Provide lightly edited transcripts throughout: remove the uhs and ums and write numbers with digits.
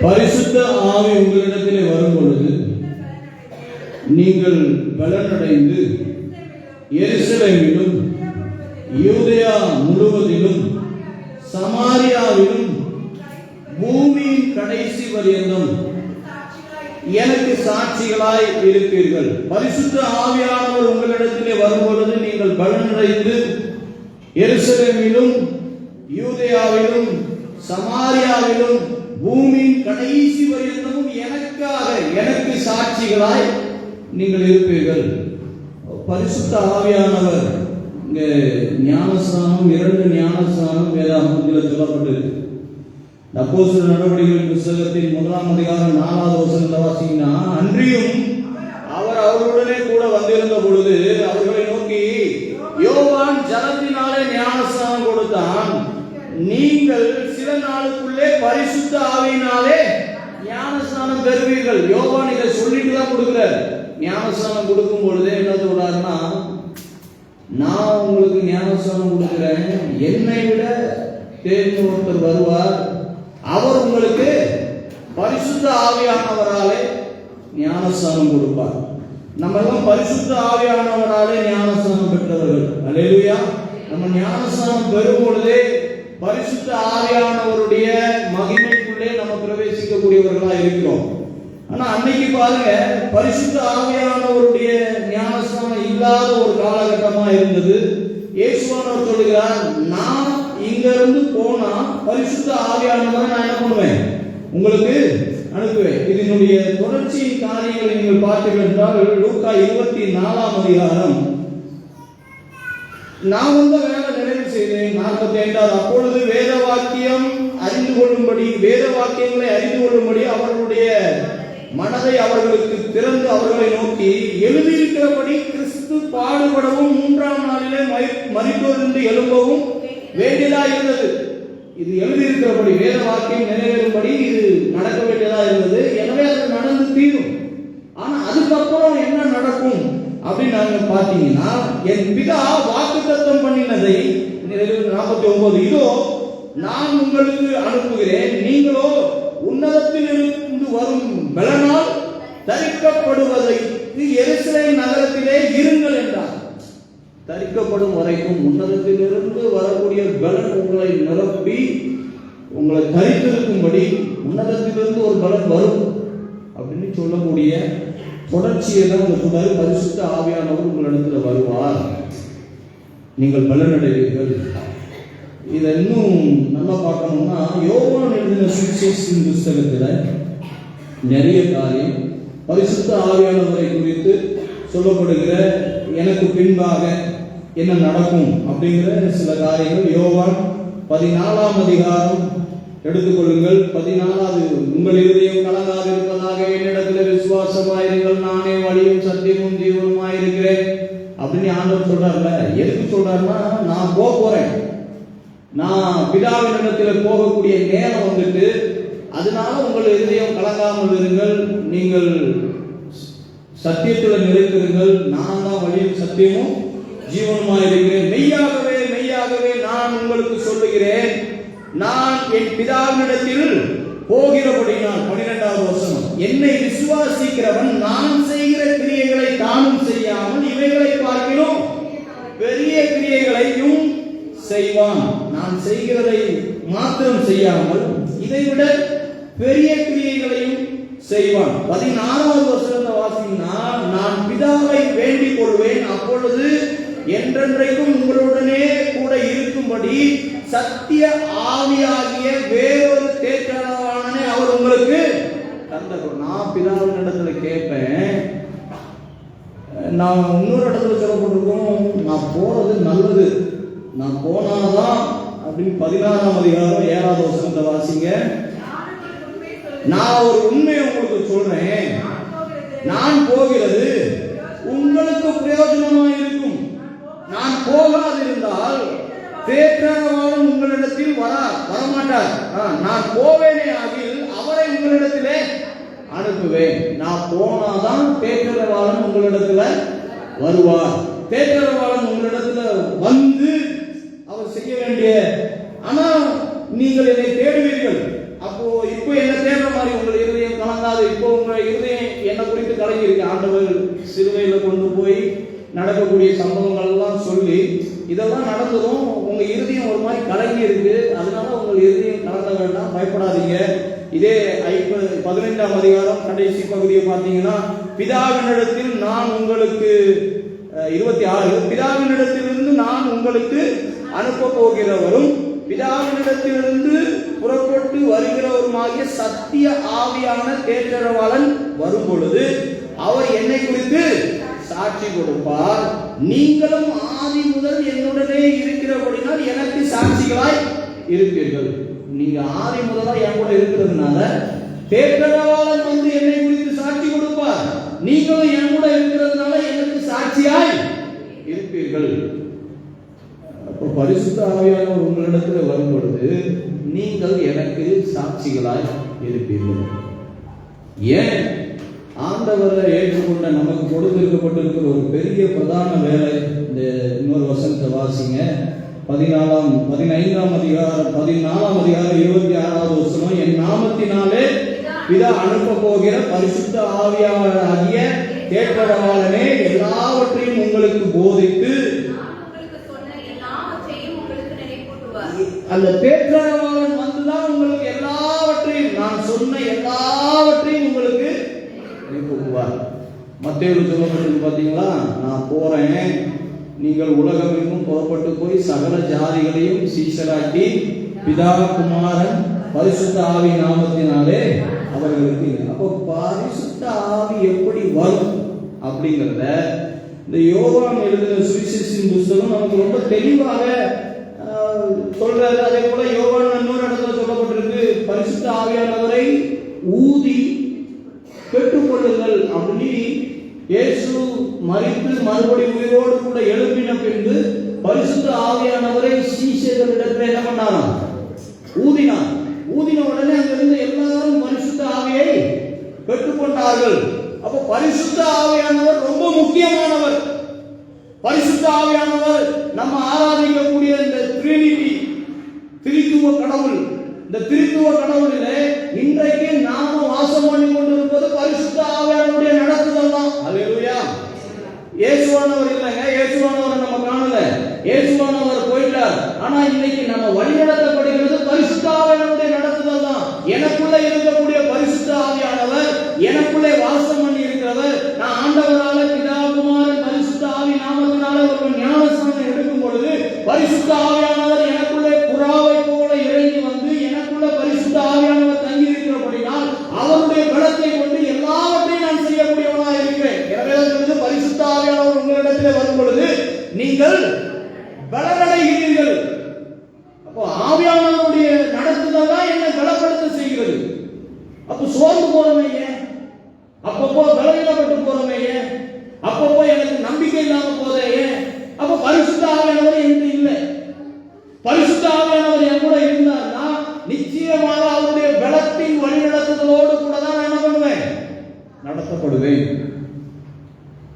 பரிசுத்த ஆவி உங்களிடத்திலே வரும் பொழுது நீங்கள் பலனடைந்து எருசலேமிலும் யூதேயா முழுவதிலும் சமாரியாவிலும் பூமியின் கடைசி பரியந்தம் எனக்கு சாட்சிகளாய் இருப்பீர்கள். பரிசுத்த ஆவியானவர் உங்களிடத்திலே வரும் பொழுது நீங்கள் பலனடைந்து எருசலேமிலும் யூதேயாவிலும் சமாரியாவிலும் பூமியின் கடைசி பரியந்தமும் எனக்கு சாட்சிகளாய் நீங்கள் இருப்பீர்கள். பரிசுத்த ஆவியானவர் இங்கே ஞானஸ்நானம், 2 ஞானஸ்நானம் வேதாகமத்தில் சொல்லப்பட்டிருக்கு. அப்போஸ்தலர் நடவடிக்கைகளின் புத்தகத்தின் 1ஆம் அதிகாரம் 4வது வசனத்தை வாசிங்கன்னா, அன்றியும் அவர் அவர்களுடனே கூட வந்திருந்த பொழுது அவர்களை நோக்கி, யோவான் ஜலத்தினாலே ஞானஸ்நானம் கொடுத்தான், நீங்கள் சில நாளுக்குள்ளே பரிசுத்த ஆவியினாலே ஞானஸ்நானம் பெறுவீர்கள். யோவான் இதை சொல்லிட்டு தான் கொடுக்கிறார். ஞானஸ்நானம் கொடுக்கும் பொழுதே என்ன சொல்றாருன்னா, நான் உங்களுக்கு ஞானஸ்நானம் கொடுக்கிறேன், என்னை விட தேர்ந்து ஒருத்தர் வருவார், அவர் உங்களுக்கு பரிசுத்த ஆவியானவராலே ஞானஸ்நானம் கொடுப்பார். நம்ம எல்லாம் பரிசுத்த ஆவியானவராலே ஞானஸ்நானம் பெற்றவர்கள். அல்லேலூயா. நம்ம ஞானஸ்நானம் பெறும் பொழுதே பரிசுத்த ஆவியானவருடைய மகிமைக்குள்ளே நம்ம பிரவேசிக்கக்கூடியவர்களா இருக்கிறோம். ஆனா அன்னைக்கு பாருங்க, பரிசுத்த ஆவியானவருடைய ஞானஸ்நானம் இல்லாத ஒரு காலகட்டமா இருந்தது. இயேசுவானவர் சொல்லுகிறார், நான் இங்க இருந்து போனா பரிசுத்த ஆவியானவரை நான் என்ன பண்ணுவேன், உங்களுக்கு அனுப்புவேன். இதனுடைய தொடர்ச்சியின் காரியங்களை நீங்கள் பார்த்தீர்கள் என்றால் லூக்கா 24ஆம் அதிகாரம், நான் வந்த வேலை நிறைவு செய்தேன் 45வது. அப்பொழுது வேத வாக்கியங்களை அறிந்து கொள்ளும்படி அவர்களுடைய மனதை அவர்களுக்கு திறந்து அவர்களை நோக்கி, எழுதியிருக்கிறபடி கிறிஸ்து பாடுபடவும் 3ஆம் நாளிலே மரித்தோரிலிருந்து எழும்பவும் வேண்டியதா இருந்தது. இது எழுதியிருக்கிறபடி வேத வாக்கியம் நிறைவேறும்படி இது நடக்க வேண்டியதா இருந்தது. எனவே அது நடந்து தீரும். ஆனா அதுக்கப்புறம் என்ன நடக்கும் அப்படின்னு நாங்க பாத்தீங்கன்னா, என் பிதா வாக்குத்தத்தம் பண்ணினதை 49, இதோ நான் உங்களுக்கு அனுப்புகிறேன், நீங்களோ உன்னதத்தில் இருந்து வரும் பலனால் தரிக்கப்படுவதற்கு எருசலேம் நகரத்திலே இருங்கள் என்றார். தரிக்கப்படும் வரைக்கும் உன்னதத்திலிருந்து வரக்கூடிய பலன் உங்களை நிரப்பி உங்களை தரித்திருக்கும்படி உன்னதத்திலிருந்து ஒரு பலன் வரும் அப்படின்னு சொல்லக்கூடிய தொடர்ச்சியை தான் சொன்னார். பரிசுத்த ஆவியானவர் உங்களிடத்தில் வருவார், நீங்கள் பலனடைவீர்கள். இதை இன்னும் நல்லா பார்க்கணும்னா, யோவான் எழுதின சுவிசேஷத்தின் புத்தகத்தில் நிறைய காரியம் பரிசுத்த ஆவியானவரை குறித்து சொல்லப்படுகிற, எனக்கு பின்பாக என்ன நடக்கும் அப்படிங்கிற சில காரியங்கள். யோவான் 14ஆம் அதிகாரம் எடுத்துக்கொள்ளுங்கள். 14வது, உங்கள் இருதயம் கலங்காது இருப்பதாக என்னிடத்தில் விசுவாசமாயிருங்கள், நானே வழியும் சத்தியமும் ஜீவனுமாயிருக்கிறேன் அப்படின்னு ஆண்டவர் சொல்றாருல. எதுக்கு சொல்றாருன்னா, நான் போறேன், நான் பிதாவின் இடத்தில் போகக்கூடிய நேரம் வந்துட்டு, அதனால உங்கள் இருதயம் கலங்காமல் இருங்கள், நீங்கள் சத்தியத்தில் நிலைத்திருங்கள், நான் தான் வழியும் சத்தியமும் ஜீவனுமாய் இருக்கிறேன். மெய்யாகவே மெய்யாகவே நான் உங்களுக்கு சொல்லுகிறேன், நான் என் பிதாவினிடத்தில் போகிறபடினால், 12வது வசனம், என்னை விசுவாசிக்கிறவன் நான் செய்கிற கிரியைகளை தானும் செய்யாமல் இவைகளை பார்க்கிறோம் பெரிய கிரியைகளையும் செய்வான். நான் செய்கிறதை மாத்திரம் செய்யாமல் இதைவிட பெரிய கிரியைகளையும் செய்வான். 16வது வசனத்தை வாசிங்கன்னா, நான் பிதாவை வேண்டிக் கொள்வேன், அப்பொழுது என்றென்றைக்கும் உங்களுடனே கூட இருக்கும்படி சத்திய ஆவியாகிய வேறொரு தேற்றவாளனை அவர் உங்களுக்கு தந்தார். நான் பிதாவின் இடத்துல கேட்பேன், நான் இன்னொரு இடத்துல சொல்லப்பட்டிருக்கோம், நான் போறது நல்லது, நான் போனாதான் அப்படின்னு 16ஆம் அதிகாரம் 7வது வசனத்தை வாசிங்க. நான் ஒரு உண்மையை உங்களுக்கு சொல்றேன், நான் போகிறது உங்களுக்கு பிரயோஜனமாக இருக்கும். நான் போகாதிருந்தால் தேற்றவாளன் உங்களிடத்தில் வரமாட்டார். நான் போவேனே ஆகில் அவரை உங்களிடத்திலே அனுப்புவேன். நான் போனாதான் தேற்றவாளன் உங்களிடத்துல வருவார். தேற்றவாளன் உங்களிடத்துல வந்து அவர் செய்ய வேண்டிய, ஆனா நீங்கள் என்னை தேடுவீர்கள். அப்போ இப்போ என்ன தேடுற மாதிரி உங்கள் இருதயம் கலங்காது. இப்போ உங்கள் இருதயம் என்ன குறித்து கலங்கி இருக்கு. ஆண்டவர் சிலுவையில கொண்டு போய் நடக்கக்கூடிய சம்பவங்கள் எல்லாம் சொல்லி இதெல்லாம் நடந்ததும் உங்க இருதயம் ஒரு மாதிரி கலங்கி இருக்கு. அதனால உங்கள் இருதயம் கலங்க வேண்டாம், பயப்படாதீங்க. இதே 15ஆம் அதிகாரம் கடைசி பகுதியை பார்த்தீங்கன்னா, பிதாவினிடத்தில் நான் உங்களுக்கு 26 பிதாவினிடத்திலிருந்து நான் உங்களுக்கு அனுப்ப போகிறவரும் பிதாவினிடத்திலிருந்து புறப்பட்டு வருகிறவருமாகிய சத்திய ஆவியான தேற்றரவாளன் வரும் பொழுது அவர் என்னை குறித்து சாட்சி கொடுப்பார். நீங்களும் ஆதி முதல் என்னுடனே இருக்கிறபடினால் எனக்கு சாட்சிகளாய் இருப்பீர்கள். நீங்க ஆதி முதலா என் கூட இருக்கிறதுனால தேற்றரவாளன் வந்து என்னை குறித்து சாட்சி கொடுப்பார். நீங்களும் என் கூட இருக்கிறதுனால எனக்கு சாட்சியாய் இருப்பீர்கள். அப்போ பரிசுத்த ஆவியானவர் உங்களிடத்தில் வரும் பொழுது நீங்கள் எனக்கு சாட்சிகளாய் இருப்பீர்கள். ஏன்? ஆண்டவரை ஏற்றுக்கொண்ட நமக்கு கொடுத்திருக்கப்பட்டிருக்கிற ஒரு பெரிய பிரதான வேலை. இந்த இன்னொரு வசனத்தை வாசிங்க. 15ஆம் அதிகாரம் 26வது வசனம். என் நாமத்தினாலே பிதா அனுப்ப போகிற பரிசுத்த ஆவியானவராகிய தேற்றரவாளனே எல்லாவற்றையும் உங்களுக்கு போதித்து, அந்த தேற்றரவாளன் வந்துதான் உங்களுக்கு எல்லாவற்றையும், நான் சொன்ன எல்லாவற்றையும் உங்களுக்கு நினைப்பூட்டுவார். மத்தேயு சொல்லப்பட்டிருக்கு பாத்தீங்களா, நான் போறேன், நீங்கள் உலகமெங்கும் புறப்பட்டு போய் சகல ஜாதிகளையும் சீஷராக்கி பிதா குமாரன் பரிசுத்த ஆவி நாமத்தினாலே அவர்களுக்கு. அப்போ பரிசுத்த ஆவி எப்படி வரும் அப்படிங்கிறத இந்த யோவான் எழுதின சுவிசேஷத்தின் புத்தகம் நமக்கு ரொம்ப தெளிவாக சொல்றாரு. அதே போல யோவான் இன்னொரு இடத்துல சொல்லப்பட்டிருக்கு, பரிசுத்த ஆவியானவரை ஊதி பெற்றுக்கொள்ளுங்கள் அப்படின்னு. இயேசு மரித்து மறுபடி உயிரோடு கூட எழுப்பின பின்பு பரிசுத்த ஆவியானவரை சீஷர்களிடத்தில் என்ன பண்ணாராம்? ஊதினார். ஊதின உடனே அங்கிருந்து எல்லாரும் பரிசுத்த ஆவியை பெற்றுக்கொண்டார்கள். அப்ப பரிசுத்த ஆவியானவர் ரொம்ப முக்கியமானவர். பரிசுத்த ஆவியானவர் நம்ம ஆராதிக்கக்கூடிய இந்த ட்ரினிட்டி, திரித்துவ கடவுள், இந்த திரித்துவ கடவுளிலே இன்றைக்கு நாம வாசம் பண்ணி கொண்டிருப்பது பரிசுத்த ஆவியானவருடைய நடத்துதல் தான். அல்லேலூயா. இயேசுவானவர் இல்லைங்க, இயேசுவானவரை நம்ம காணல, இயேசுவானவர் போயிட்டார். ஆனா இன்னைக்கு நம்ம வழிநடத்தப்படுகிறது பரிசுத்த ஆவியானவருடைய நடத்துதல் தான். எனக்குள்ள இருக்கக்கூடிய பரிசுத்த ஆவியானவர் எனக்குள்ளே வாசம் பண்ணி இருக்கிறவர். நான் ஆண்டவரால பிதா குமாரன் பரிசுத்த ஆவி நாமத்தினால ஒரு ஞானஸ்நானம் எடுக்கும் பொழுது பரிசுத்த ஆவியானவர் எனக்குள்ளே புறாவை போல இறங்கி வந்து எனக்குள்ள பரிசுத்த ஆவியானவர் தங்கி இருக்கிறபடினால் அவருடைய பலத்தை கொண்டு எல்லாவற்றையும் நான் செய்யக்கூடியவனாக இருக்கிறேன். எனவே பரிசுத்த ஆவியானவர் உங்களிடத்தில் வரும் பொழுது நீங்கள் பலனடைகிறீர்கள். அப்போ ஆவியானவருடைய நடத்துதல் தான் என்னை பலப்படுத்த செய்கிறது. அப்போ சோர்ந்து போறோமே ஏன்? அப்பப்போ பலவீனப்பட்டு போறோமே ஏன்? அப்பப்போ எனக்கு நம்பிக்கை இல்லாம போதே ஏன்? அப்போ பரிசுத்த ஆவியானவர் என்கிட்ட இல்லை. பரிசுத்த ஆவியானவர் என் கூட இருந்தார்னா நிச்சயமாக அவருடைய பலத்தின் வழிநடத்துதலோடு கூட தான் நான் என்ன பண்ணுவேன்? நடத்தப்படுவேன்.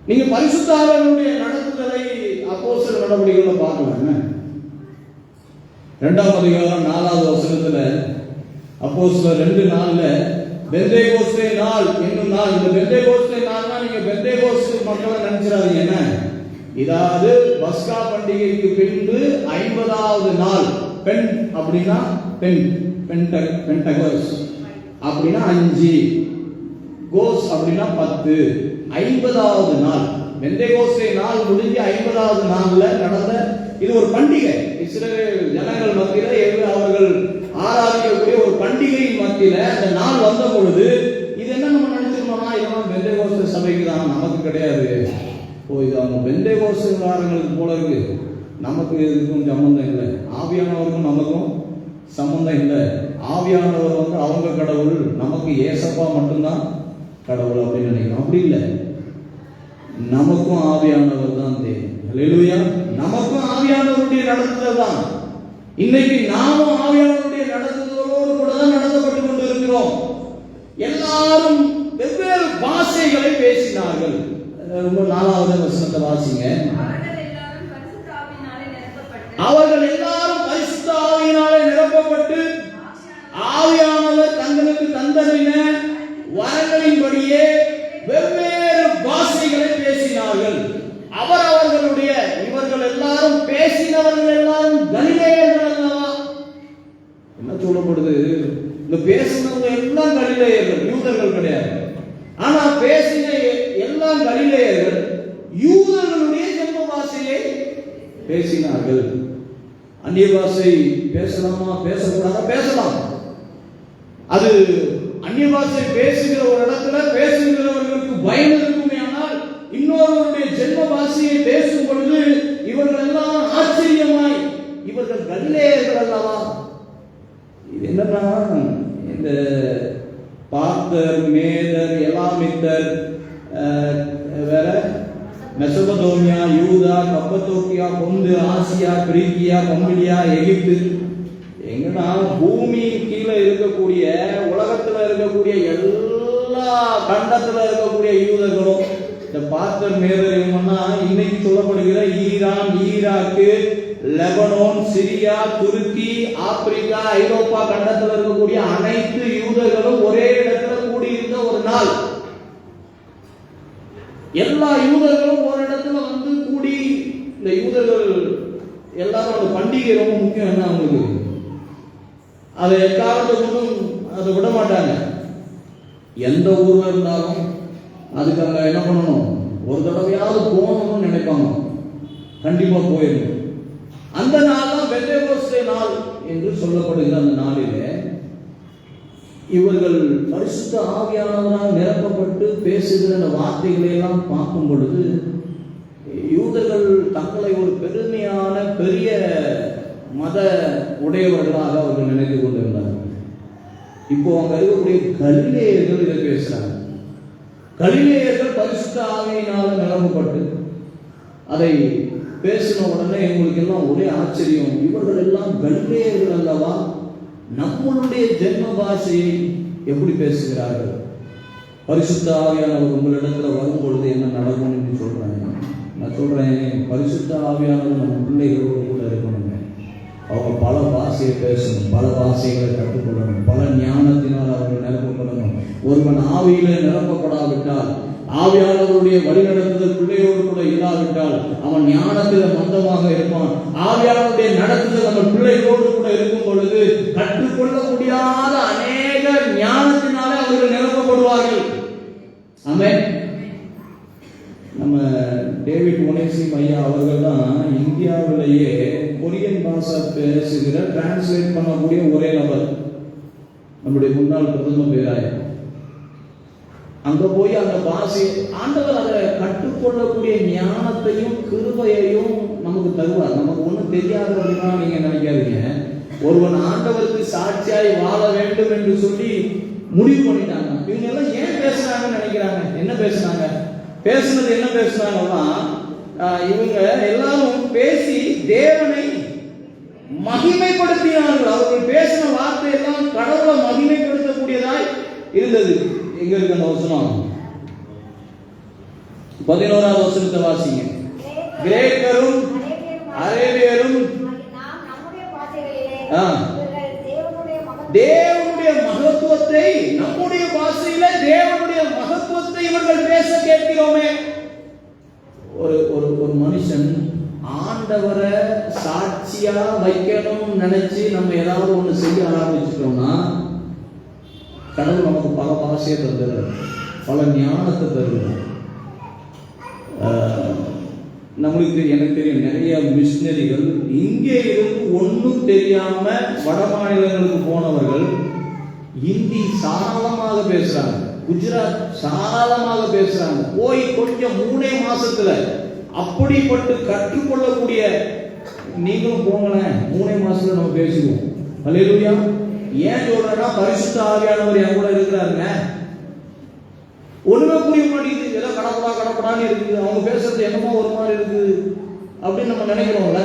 நீங்க பரிசுத்த ஆவியானவருடைய நடத்துதலை அப்போஸ்தலர் நடவடிக்கைகளை பார்க்கலாங்க. 2ஆம் அதிகாரம் 4வது வசனத்துல அப்போஸ்தலர் 2:4 பெந்தேகோஸ்தே நாள் என்னும் நாள். இந்த பெந்தேகோஸ்தே நாள்னா நீங்க பெந்தேகோஸ்து மக்களை நினைச்சிடாதீங்க. என்ன இதாவது பஸ்கா பண்டிகைக்கு பின்பு 50வது நாள். பெண் அப்படின்னா பென்டகோஸ் அப்படின்னா 5, கோஸ் அப்படின்னா 10, 50வது நாள். பெந்தேகோஸ்தே நாள் முடிஞ்சு 50வது நாள்ல நடந்த இது ஒரு பண்டிகை. இஸ்ரவேல் ஜனங்கள் மத்தியில அவர்கள் ஆராதிக்கக்கூடிய ஒரு பண்டிகையின் மத்தியில அந்த நாள் வந்த பொழுது இது என்ன நம்ம நினைச்சிருந்தோம்னா, இதெல்லாம் பெந்தேகோஸ்தே சபைக்கு தான், நமக்கு கிடையாது. இது அவங்க பெந்தேகோஸ்தேக்காரங்களுக்கு போல இருக்கு, நமக்கு இதுக்கும் சம்பந்தம் இல்லை. ஆவியானவருக்கும் நமக்கும் சம்பந்தம் இல்லை. ஆவியானவர் வந்து அவங்க கடவுள், நமக்கு ஏசப்பா மட்டும்தான் கடவுள் அப்படின்னு நினைக்கிறோம். அப்படி இல்லை, நமக்கும் ஆவியானவர் தான் தேவை. அல்லேலூயா. நமக்கும் ஆவியானவருடைய நடத்துதல் தான். இன்னைக்கு நாமும் ஆவியானவருடைய நடத்துதலோடு கூட தான் நடத்தப்பட்டு கொண்டு இருக்கிறோம். எல்லாரும் வெவ்வேறு பாஷைகளை பேசினார்கள். ரொம்ப 4வது வசனத்தை வாசிங்க. அவர்கள் எல்லாரும் யூதர்கள் கிடையாது. ஆனா பேசின எல்லா கலிலேயர்கள் யூதர்களுடைய ஜென்ம பாஷையை பேசினார்கள். அந்நிய பாஷை பேசலாமா பேசக்கூடாதா? பேசலாம். அது அந்நிய பாஷை பேசுகிற ஒரு இடத்துல பேசுகிறவர்களுக்கு பயன் இருக்குமே. ஆனால் இன்னொருவருடைய ஜென்ம பாஷையை பேசும் பொழுது இவர்கள் எல்லாம் ஆச்சரியமாய், இவர்கள் கலிலேயர்கள் அல்லவா? இது என்னன்னா, இந்த பார்த்தர், மேதர், எலாமித்தர், வேற மெசபதோமியா, யூதா, கப்பத்தோக்கியா, பொந்து, ஆசியா, கிரீக்கியா, பம்பிலியா, எகிப்து, எங்கன்னா பூமி கீழே இருக்கக்கூடிய உலகத்துல இருக்கக்கூடிய எல்லா கண்டத்துல இருக்கக்கூடிய யூதர்களும் இந்த பார்த்தர், மேதர் இவங்கன்னா இன்னைக்கு சொல்லப்படுகிற ஈரான், ஈராக்கு, லெபனோன், சிரியா, துருக்கி, ஆப்பிரிக்கா, ஐரோப்பா கண்டத்தில் இருக்கக்கூடிய அனைத்து யூதர்களும் ஒரே இடத்துல கூடியிருந்த ஒரு நாள். எல்லா யூதர்களும் ஒரு இடத்துல வந்து கூடி, இந்த யூதர்கள் எல்லாரும் அந்த பண்டிகை ரொம்ப முக்கியம். என்ன அவங்களுக்கு அதை எக்காலத்துக்கும் அதை விட மாட்டாங்க. எந்த ஊர்ல இருந்தாலும் அதுக்கு அங்க என்ன பண்ணணும், ஒரு தடவையாவது போகணும்னு நினைப்பாங்க. கண்டிப்பா போயிடும். அந்த நாள் தான் பெந்தேகோஸ்தே நாள் என்று சொல்லப்படுகிற அந்த நாளிலே இவர்கள் பரிசுத்த ஆவியானவரால் நிரப்பப்பட்டு பேசுகிற அந்த வார்த்தைகளை எல்லாம் பார்க்கும் பொழுது யூதர்கள் தங்களை ஒரு பெருமையான பெரிய மத உடையவர்களாக அவர்கள் நினைத்து கொண்டிருந்தார்கள். இப்போ அங்க இருக்கக்கூடிய கலிலேயர்கள் இதை பேசுறாங்க. கலிலேயர்கள் பரிசுத்த ஆவியினால் நிரப்பப்பட்டு அதை பேசின உடனே எங்களுக்கு எல்லாம் ஒரே ஆச்சரியம். இவர்கள் எல்லாம் கலிலேயர்கள் அல்லவா, நம்மளுடைய ஜென்ம பாஷையை எப்படி பேசுகிறார்கள்? பரிசுத்த ஆவியானவர் உங்களிடத்துல வரும் பொழுது என்ன நடக்கும் என்று சொல்றாங்க. நான் சொல்றேன், பரிசுத்த ஆவியானவர் நம்ம பிள்ளைகளோடு கூட இருக்கணுங்க. அவங்க பல பாஷையை பேசணும், பல பாஷைகளை கற்றுக்கொள்ளணும், பல ஞானத்தினால் அவர்கள் நிரப்பப்படணும். ஒருவன் ஆவியில நிரப்பப்படாவிட்டால், ஆவியானவருடைய வழிநடத்துதல் பிள்ளையோடு கூட இல்லாவிட்டால் அவன் ஞானத்தில் மந்தமாக இருப்பான். ஆவியானவருடைய நடத்துதல் நம்ம பிள்ளைகளோடு கூட இருக்கும் பொழுது கற்றுக்கொள்ள முடியாத அநேக ஞானத்தினாலே அவர்கள் நிரப்பப்படுவார்கள். ஆமென். நம்ம டேவிட் ஒனேசிம் ஐயா அவர்கள் தான் இந்தியாவிலேயே கொரியன் பாஷை பேசுகிற டிரான்ஸ்லேட் பண்ணக்கூடிய ஒரே நபர். நம்முடைய முன்னாள் பிரதம பேராயர் அங்க போய் அந்த பாஷை ஆண்டவர் அதை கற்றுக்கொள்ளக்கூடிய ஞானத்தையும் கிருபையையும் நமக்கு தருவார். நமக்கு ஒன்றும் தெரியாது அப்படின்னா நீங்க நினைக்காதீங்க. ஒருவன் ஆண்டவருக்கு சாட்சியாய் வாழ வேண்டும் என்று சொல்லி முடிவு பண்ணிட்டாங்க. இவங்க எல்லாம் ஏன் பேசுறாங்கன்னு நினைக்கிறாங்க. என்ன பேசுனாங்க? பேசுனது என்ன பேசுனாங்கன்னா, இவங்க எல்லாரும் பேசி தேவனை மகிமைப்படுத்தினார்கள். அவர்கள் பேசின வார்த்தை எல்லாம் கடவுளை மகிமைப்படுத்தக்கூடியதாய் இருந்தது. எங்க இருக்கு அந்த வசனம்? 11வது வசனத்தை வாசிங்க. கிரேக்கரும் அரேபியரும் தேவனுடைய மகத்துவத்தை, நம்முடைய பாஷையில தேவனுடைய மகத்துவத்தை இவர்கள் பேச கேட்கிறோமே. ஒரு மனுஷன் ஆண்டவரை சாட்சியா வைக்கணும்னு நினைச்சு நம்ம ஏதாவது ஒண்ணு செய்ய ஆரம்பிச்சிட்டோம்னா கடவுள் நமக்கு பல பாஷையை தருகிறார், பல ஞானத்தை தருகிறார். நம்மளுக்கு எனக்கு தெரியும் நிறைய மிஷினரிகள் இங்கே இருந்து ஒன்றும் தெரியாம வட மாநிலங்களுக்கு போனவர்கள் ஹிந்தி சாரளமாக பேசுறாங்க, குஜராத் சாரளமாக பேசுறாங்க. போய் கொஞ்சம் 3 மாசத்துல அப்படிப்பட்டு கற்றுக்கொள்ளக்கூடிய நீங்களும் போங்களேன். 3 மாசத்துல நம்ம பேசுவோம். அல்லேலூயா. ஏன் சொல்றேன்னா பரிசுத்த ஆவியானவர் என் கூட இருக்கிறாருங்க. ஒண்ணுமே புரிய மாட்டேங்குது, ஏதோ கடப்படான்னு இருக்குது, அவங்க பேசுறது என்னமோ ஒரு மாதிரி இருக்குது அப்படின்னு நம்ம நினைக்கிறோம்ல.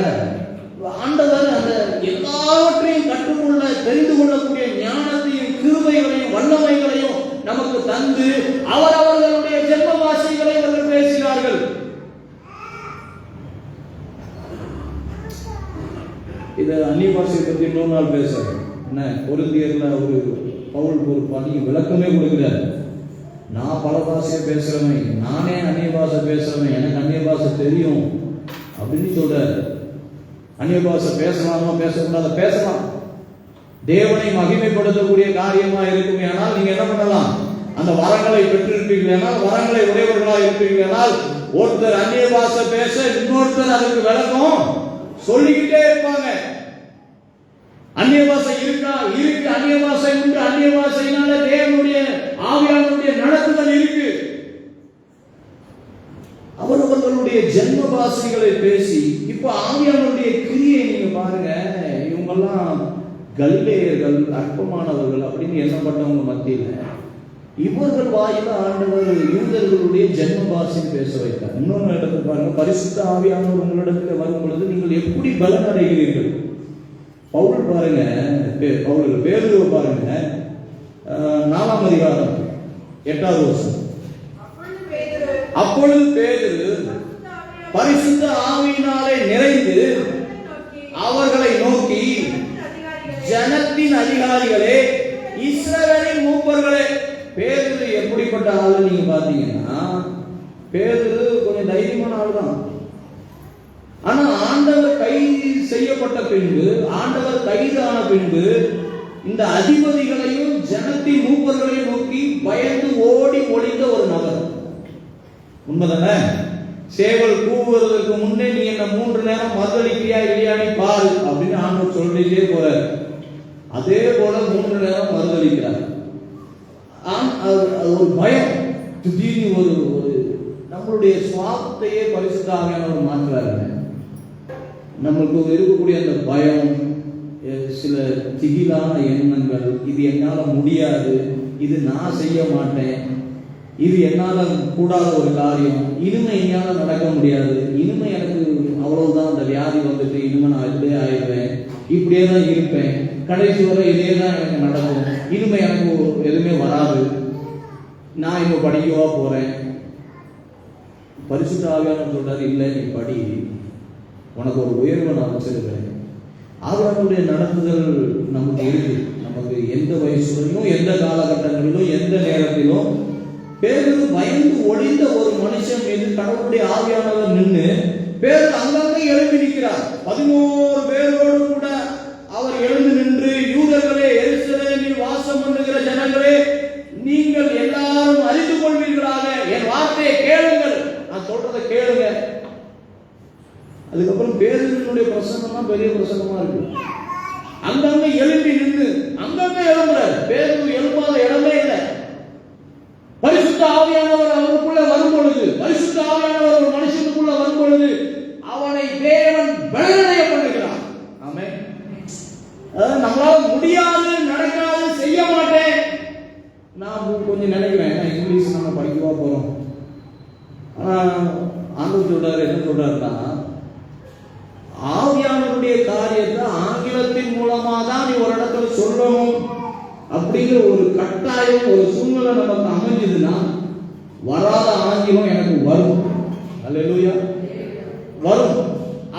ஆண்டவர் அந்த எல்லாவற்றையும் கற்றுக்கொள்ள தெரிந்து கொள்ளக்கூடிய ஞானத்தையும் கிருபைகளையும் வல்லமைகளையும் நமக்கு தந்து அவர்களுடைய ஜென்ம பாஷைகளை அவர்கள் பேசுகிறார்கள். இதை அந்நிய பாஷையை பற்றி இன்னொரு நாள் பேசுறேன். என்ன கொரிந்தியர்ல ஒரு பவுல் ஒரு பணி விளக்கமே கொடுக்கிறார். நான் பல பாஷையை பேசுறவன், நானே அந்நிய பாஷை பேசுறவன், எனக்கு அந்நிய பாஷை தெரியும் அப்படின்னு சொல்றாரு. அந்நிய பாஷை பேசலாமா பேசக்கூடாத? பேசலாம். தேவனை மகிமைப்படுத்தக்கூடிய காரியமா இருக்குமே. ஆனால் நீங்க என்ன பண்ணலாம்? அந்த வரங்களை பெற்றிருப்பீர்களானால், வரங்களை உடையவர்களாக இருப்பீர்களானால், ஒருத்தர் அந்நிய பாஷை பேச இன்னொருத்தர் அதுக்கு விளக்கம் சொல்லிக்கிட்டே இருப்பாங்க. அந்நிய பாஷை இருக்கா? இருக்கு. அந்நிய பாஷை உண்டு. அந்நிய பாஷையினால தேவனுடைய ஆவியானவருடைய நடத்துதல் இருக்கு. அவர்களுடைய ஜென்ம பாஷைகளை பேசி இப்ப ஆவியானவருடைய கிரியை நீங்க பாருங்க. இவங்கெல்லாம் கலிலேயர்கள், அற்பமானவர்கள் அப்படின்னு எண்ணப்பட்டவங்க மத்தியில் இவர்கள் வாயில ஆண்டவர் யூதர்களுடைய ஜென்ம பாஷை பேச வைத்தார். இன்னொன்று இடத்துல பாருங்க, பரிசுத்த ஆவியானவர் உங்களிடத்தில் வரும் பொழுது நீங்கள் எப்படி பலன் அடைகிறீர்கள். பவுல் பாருங்க, பேதுருவை பாருங்க, 4ஆம் அதிகாரம் 8வது வசனம். அப்பொழுது பேதுரு பரிசுத்த ஆவியினாலே நிறைந்து அவர்களை நோக்கி, ஜனத்தின் அதிகாரிகளே, இஸ்ரவேலின் மூப்பர்களே. பேதுரு எப்படிப்பட்ட ஆளு நீங்க பாத்தீங்கன்னா, பேதுரு கொஞ்சம் தைரியமான ஆள் தான். ஆனா ஆண்டவர் கைது செய்யப்பட்ட பின்பு, ஆண்டவர் கைதான பின்பு இந்த அதிபதிகளையும் ஜனத்தின் மூப்பர்களையும் நோக்கி பயந்து ஓடி ஒளிந்த ஒரு நபர். உண்மைதானே? சேவல் கூவுவதற்கு முன்னே நீ என்ன 3 நேரம் மறுதளிக்கிறியா இல்லையானி பால் அப்படின்னு ஆண்டவர் சொல்லிட்டே போறார். அதே போல 3 நேரம் மறுதளிக்கிறார். ஒரு பயம், திடீர்னு ஒரு நம்மளுடைய சுவாபத்தையே பரிசுத்த ஆவியானவர் மாற்றுறாரு. நம்மளுக்கு இருக்கக்கூடிய அந்த பயம், சில திகிலான எண்ணங்கள், இது என்னால முடியாது, இது நான் செய்ய மாட்டேன், இது என்னால கூடாத ஒரு காரியம், இனிமே என்னால நடக்க முடியாது, இனிமே எனக்கு அவ்வளவுதான், அந்த வியாதி வந்துட்டு இனிமே நான் இப்படியே ஆயிடுவேன், இப்படியே தான் இருப்பேன், கடைசி வரை இதே தான் எனக்கு நடக்கும், இனிமே எனக்கு எதுவுமே வராது, நான் இப்ப படிக்கவா போறேன். பரிசுத்த ஆவியானவர் சொல்றாரு, இல்லை நீ படி, உனக்கு ஒரு உயர்வை நான் வச்சிருக்கிறேன். ஆவியானவருடைய நடத்துதல் நமக்கு இருக்கு. நமக்கு எந்த வயசுலையும், எந்த காலகட்டங்களிலும், எந்த நேரத்திலும். பேதுரு பயந்து ஒளிந்த ஒரு மனுஷன் மீது கடவுளுடைய ஆவியானவர் நின்று பேதுரு அங்கங்கே எழுப்பி நிற்கிறார். 11 பேரோடு கூட அவர் எழுந்து நின்று, யூதர்களே, எருசலேமில் வாசம் பண்ணுகிற ஜனங்களே, நீங்கள் எல்லாரும் அறிந்து கொள்வீர்களாக, என் வார்த்தையை கேளுங்கள், நான் சொல்றதை கேளுங்க. அதுக்கப்புறம் பேதுருவினுடைய பிரசங்கம் தான் பெரிய பிரசங்கமா இருக்கு. அங்கங்க எழுப்பி நின்று அங்கங்க எழும்புறாரு. பேதுரு எழுப்பாத இடமே இல்லை. பரிசுத்த ஆவியானவர் அவருக்குள்ள வரும் பொழுது, பரிசுத்த ஆவியானவர் ஒரு மனுஷனுக்குள்ள வரும் பொழுது அவனை தேவன் பலனடைய பண்ணுகிறார். ஆமென். நம்மளால முடியாது, நடக்காது, செய்ய மாட்டேன் நான் கொஞ்சம் நினைக்கிறேன். இங்கிலீஷ் நம்ம படிக்கவா போறோம். ஆண்டவர் சொல்றாரு, என்ன சொல்றாருன்னா, ஆவியானவருடைய காரியத்தை ஆங்கிலத்தின் மூலமா தான் நீ ஒரு இடத்துல சொல்லணும் அப்படிங்கிற ஒரு கட்டாயம், ஒரு சூழ்நிலை நமக்கு அமைஞ்சதுன்னா வராத ஆங்கிலம் எனக்கு வரும். அல்லேலூயா, வரும்.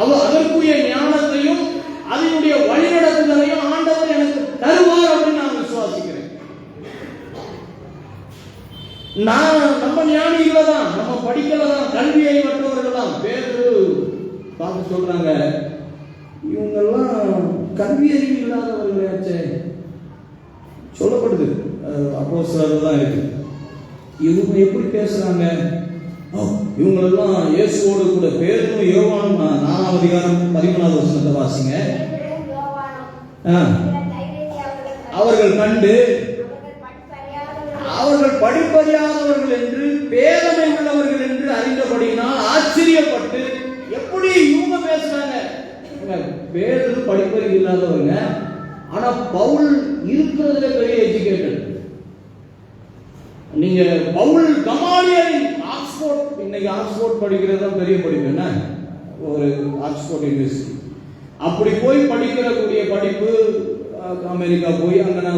அதற்குரிய ஞானத்தையும் அதனுடைய வழிநடத்துதலையும் ஆண்டவர் எனக்கு தருவார் அப்படின்னு நான் விசுவாசிக்கிறேன். நம்ம ஞானிகளை தான், நம்ம படிக்கல தான், கல்வியை மற்றவர்கள் தான். பேதுரு பார்த்து சொல்றாங்க, இவங்கெல்லாம் கல்வி அறிவு இல்லாதவர்களாச்சே சொல்லப்படுது. அப்போஸ்தலர்கள் தான் இருக்கு. இவங்க எப்படி பேசுறாங்க? இவங்களெல்லாம் இயேசுவோடு கூட, பேதுரு யோவானும் 4ஆம் அதிகாரம் 13வது வசனத்தை வாசிங்க. அவர்கள் கண்டு அவர்கள் படிப்பறியாதவர்கள் என்று, பேதமை உள்ளவர்கள் என்று அறிந்தபடியினால் ஆச்சரியப்பட்டு, எப்படி இவங்க பேசுறாங்க? பேதுரு படிப்பறிவு இல்லாதவங்க, ஆனா பவுல் இருக்கிறதுல பெரிய எஜுகேட்டட். நீங்க பவுல் கமாலியலின் ஆக்ஸ்போர்ட், இன்னைக்கு ஆக்ஸ்போர்ட் படிக்கிறது தான் பெரிய படிப்பு. என்ன ஒரு ஆக்ஸ்போர்ட் யூனிவர்சிட்டி, அப்படி போய் படிக்கக்கூடிய படிப்பு, அமெரிக்கா போய் அங்க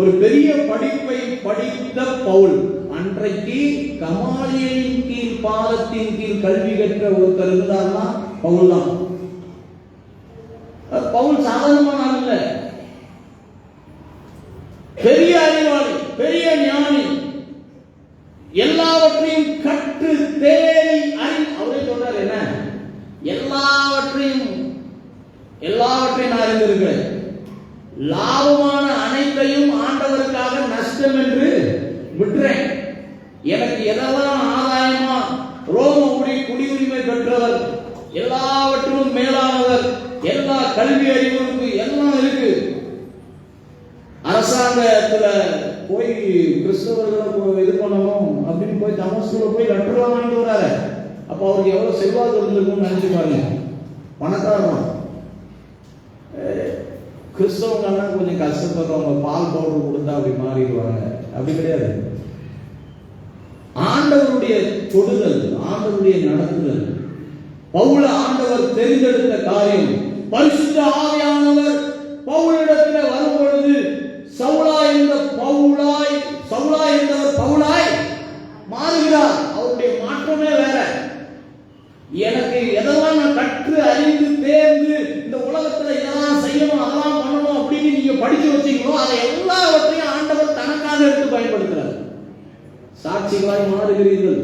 ஒரு பெரிய படிப்பை படித்த பவுல், அன்றைக்கு கமாலியலின் கீழ், பாதத்தின் கீழ் கல்வி கற்ற ஒருத்தர் இருந்தார்னா பவுல் தான். பவுல் சாதாரணமான ஆள் இல்ல, பெரிய அறிவாளி, பெரிய ஞானி, எல்லாவற்றையும் கற்று தேடி அவரே சொல்றாரு, என்ன எல்லாவற்றையும் நான் அறிந்திருக்கிறேன், லாபமான அனைத்தையும் ஆண்டவருக்காக நஷ்டம் என்று விட்டுறேன். எனக்கு எதெல்லாம் ஆதாயமா ரோம குடியுரிமை பெற்றவர், எல்லாவற்றிலும் மேலானவர், எல்லா கல்வி அறிவுக்கு எல்லாம் இருக்கு. அரசாங்கத்துல போய் கிறிஸ்தவர்களை இது பண்ணணும் அப்படின்னு போய் தமஸ்குல போய் லெட்டர்லாம் வாங்கிட்டு வராரு. அப்ப அவருக்கு எவ்வளவு செல்வாக்கு இருந்திருக்கும்னு நினைச்சு பாருங்க. பணக்காரன். கிறிஸ்தவங்கன்னா கொஞ்சம் கஷ்டப்படுறவங்க பால் பவுடர் கொடுத்தா அப்படி மாறிடுவாங்க. அப்படி கிடையாது. ஆண்டவருடைய தொடுதல், ஆண்டவருடைய நடத்துதல். பவுல ஆண்டவர் தெரிந்தெடுத்த காரியம். பரிசுத்த ஆவியானவர் பவுலிடத்தில் வரும் பொழுது சவுலா இருந்தவர் பவுலாய் மாறுகிறார். அவருடைய மாற்றமே வேற. எனக்கு எதெல்லாம் நான் கற்று அறிந்து தேர்ந்து இந்த உலகத்துல இதெல்லாம் செய்யணும், அதெல்லாம் பண்ணணும் அப்படின்னு நீங்க படிச்சு வச்சீங்களோ அதை எல்லாவற்றையும் ஆண்டவர் தனக்காக எடுத்து பயன்படுத்துறார். சாட்சிகளாய் மாறுகிறீர்கள்.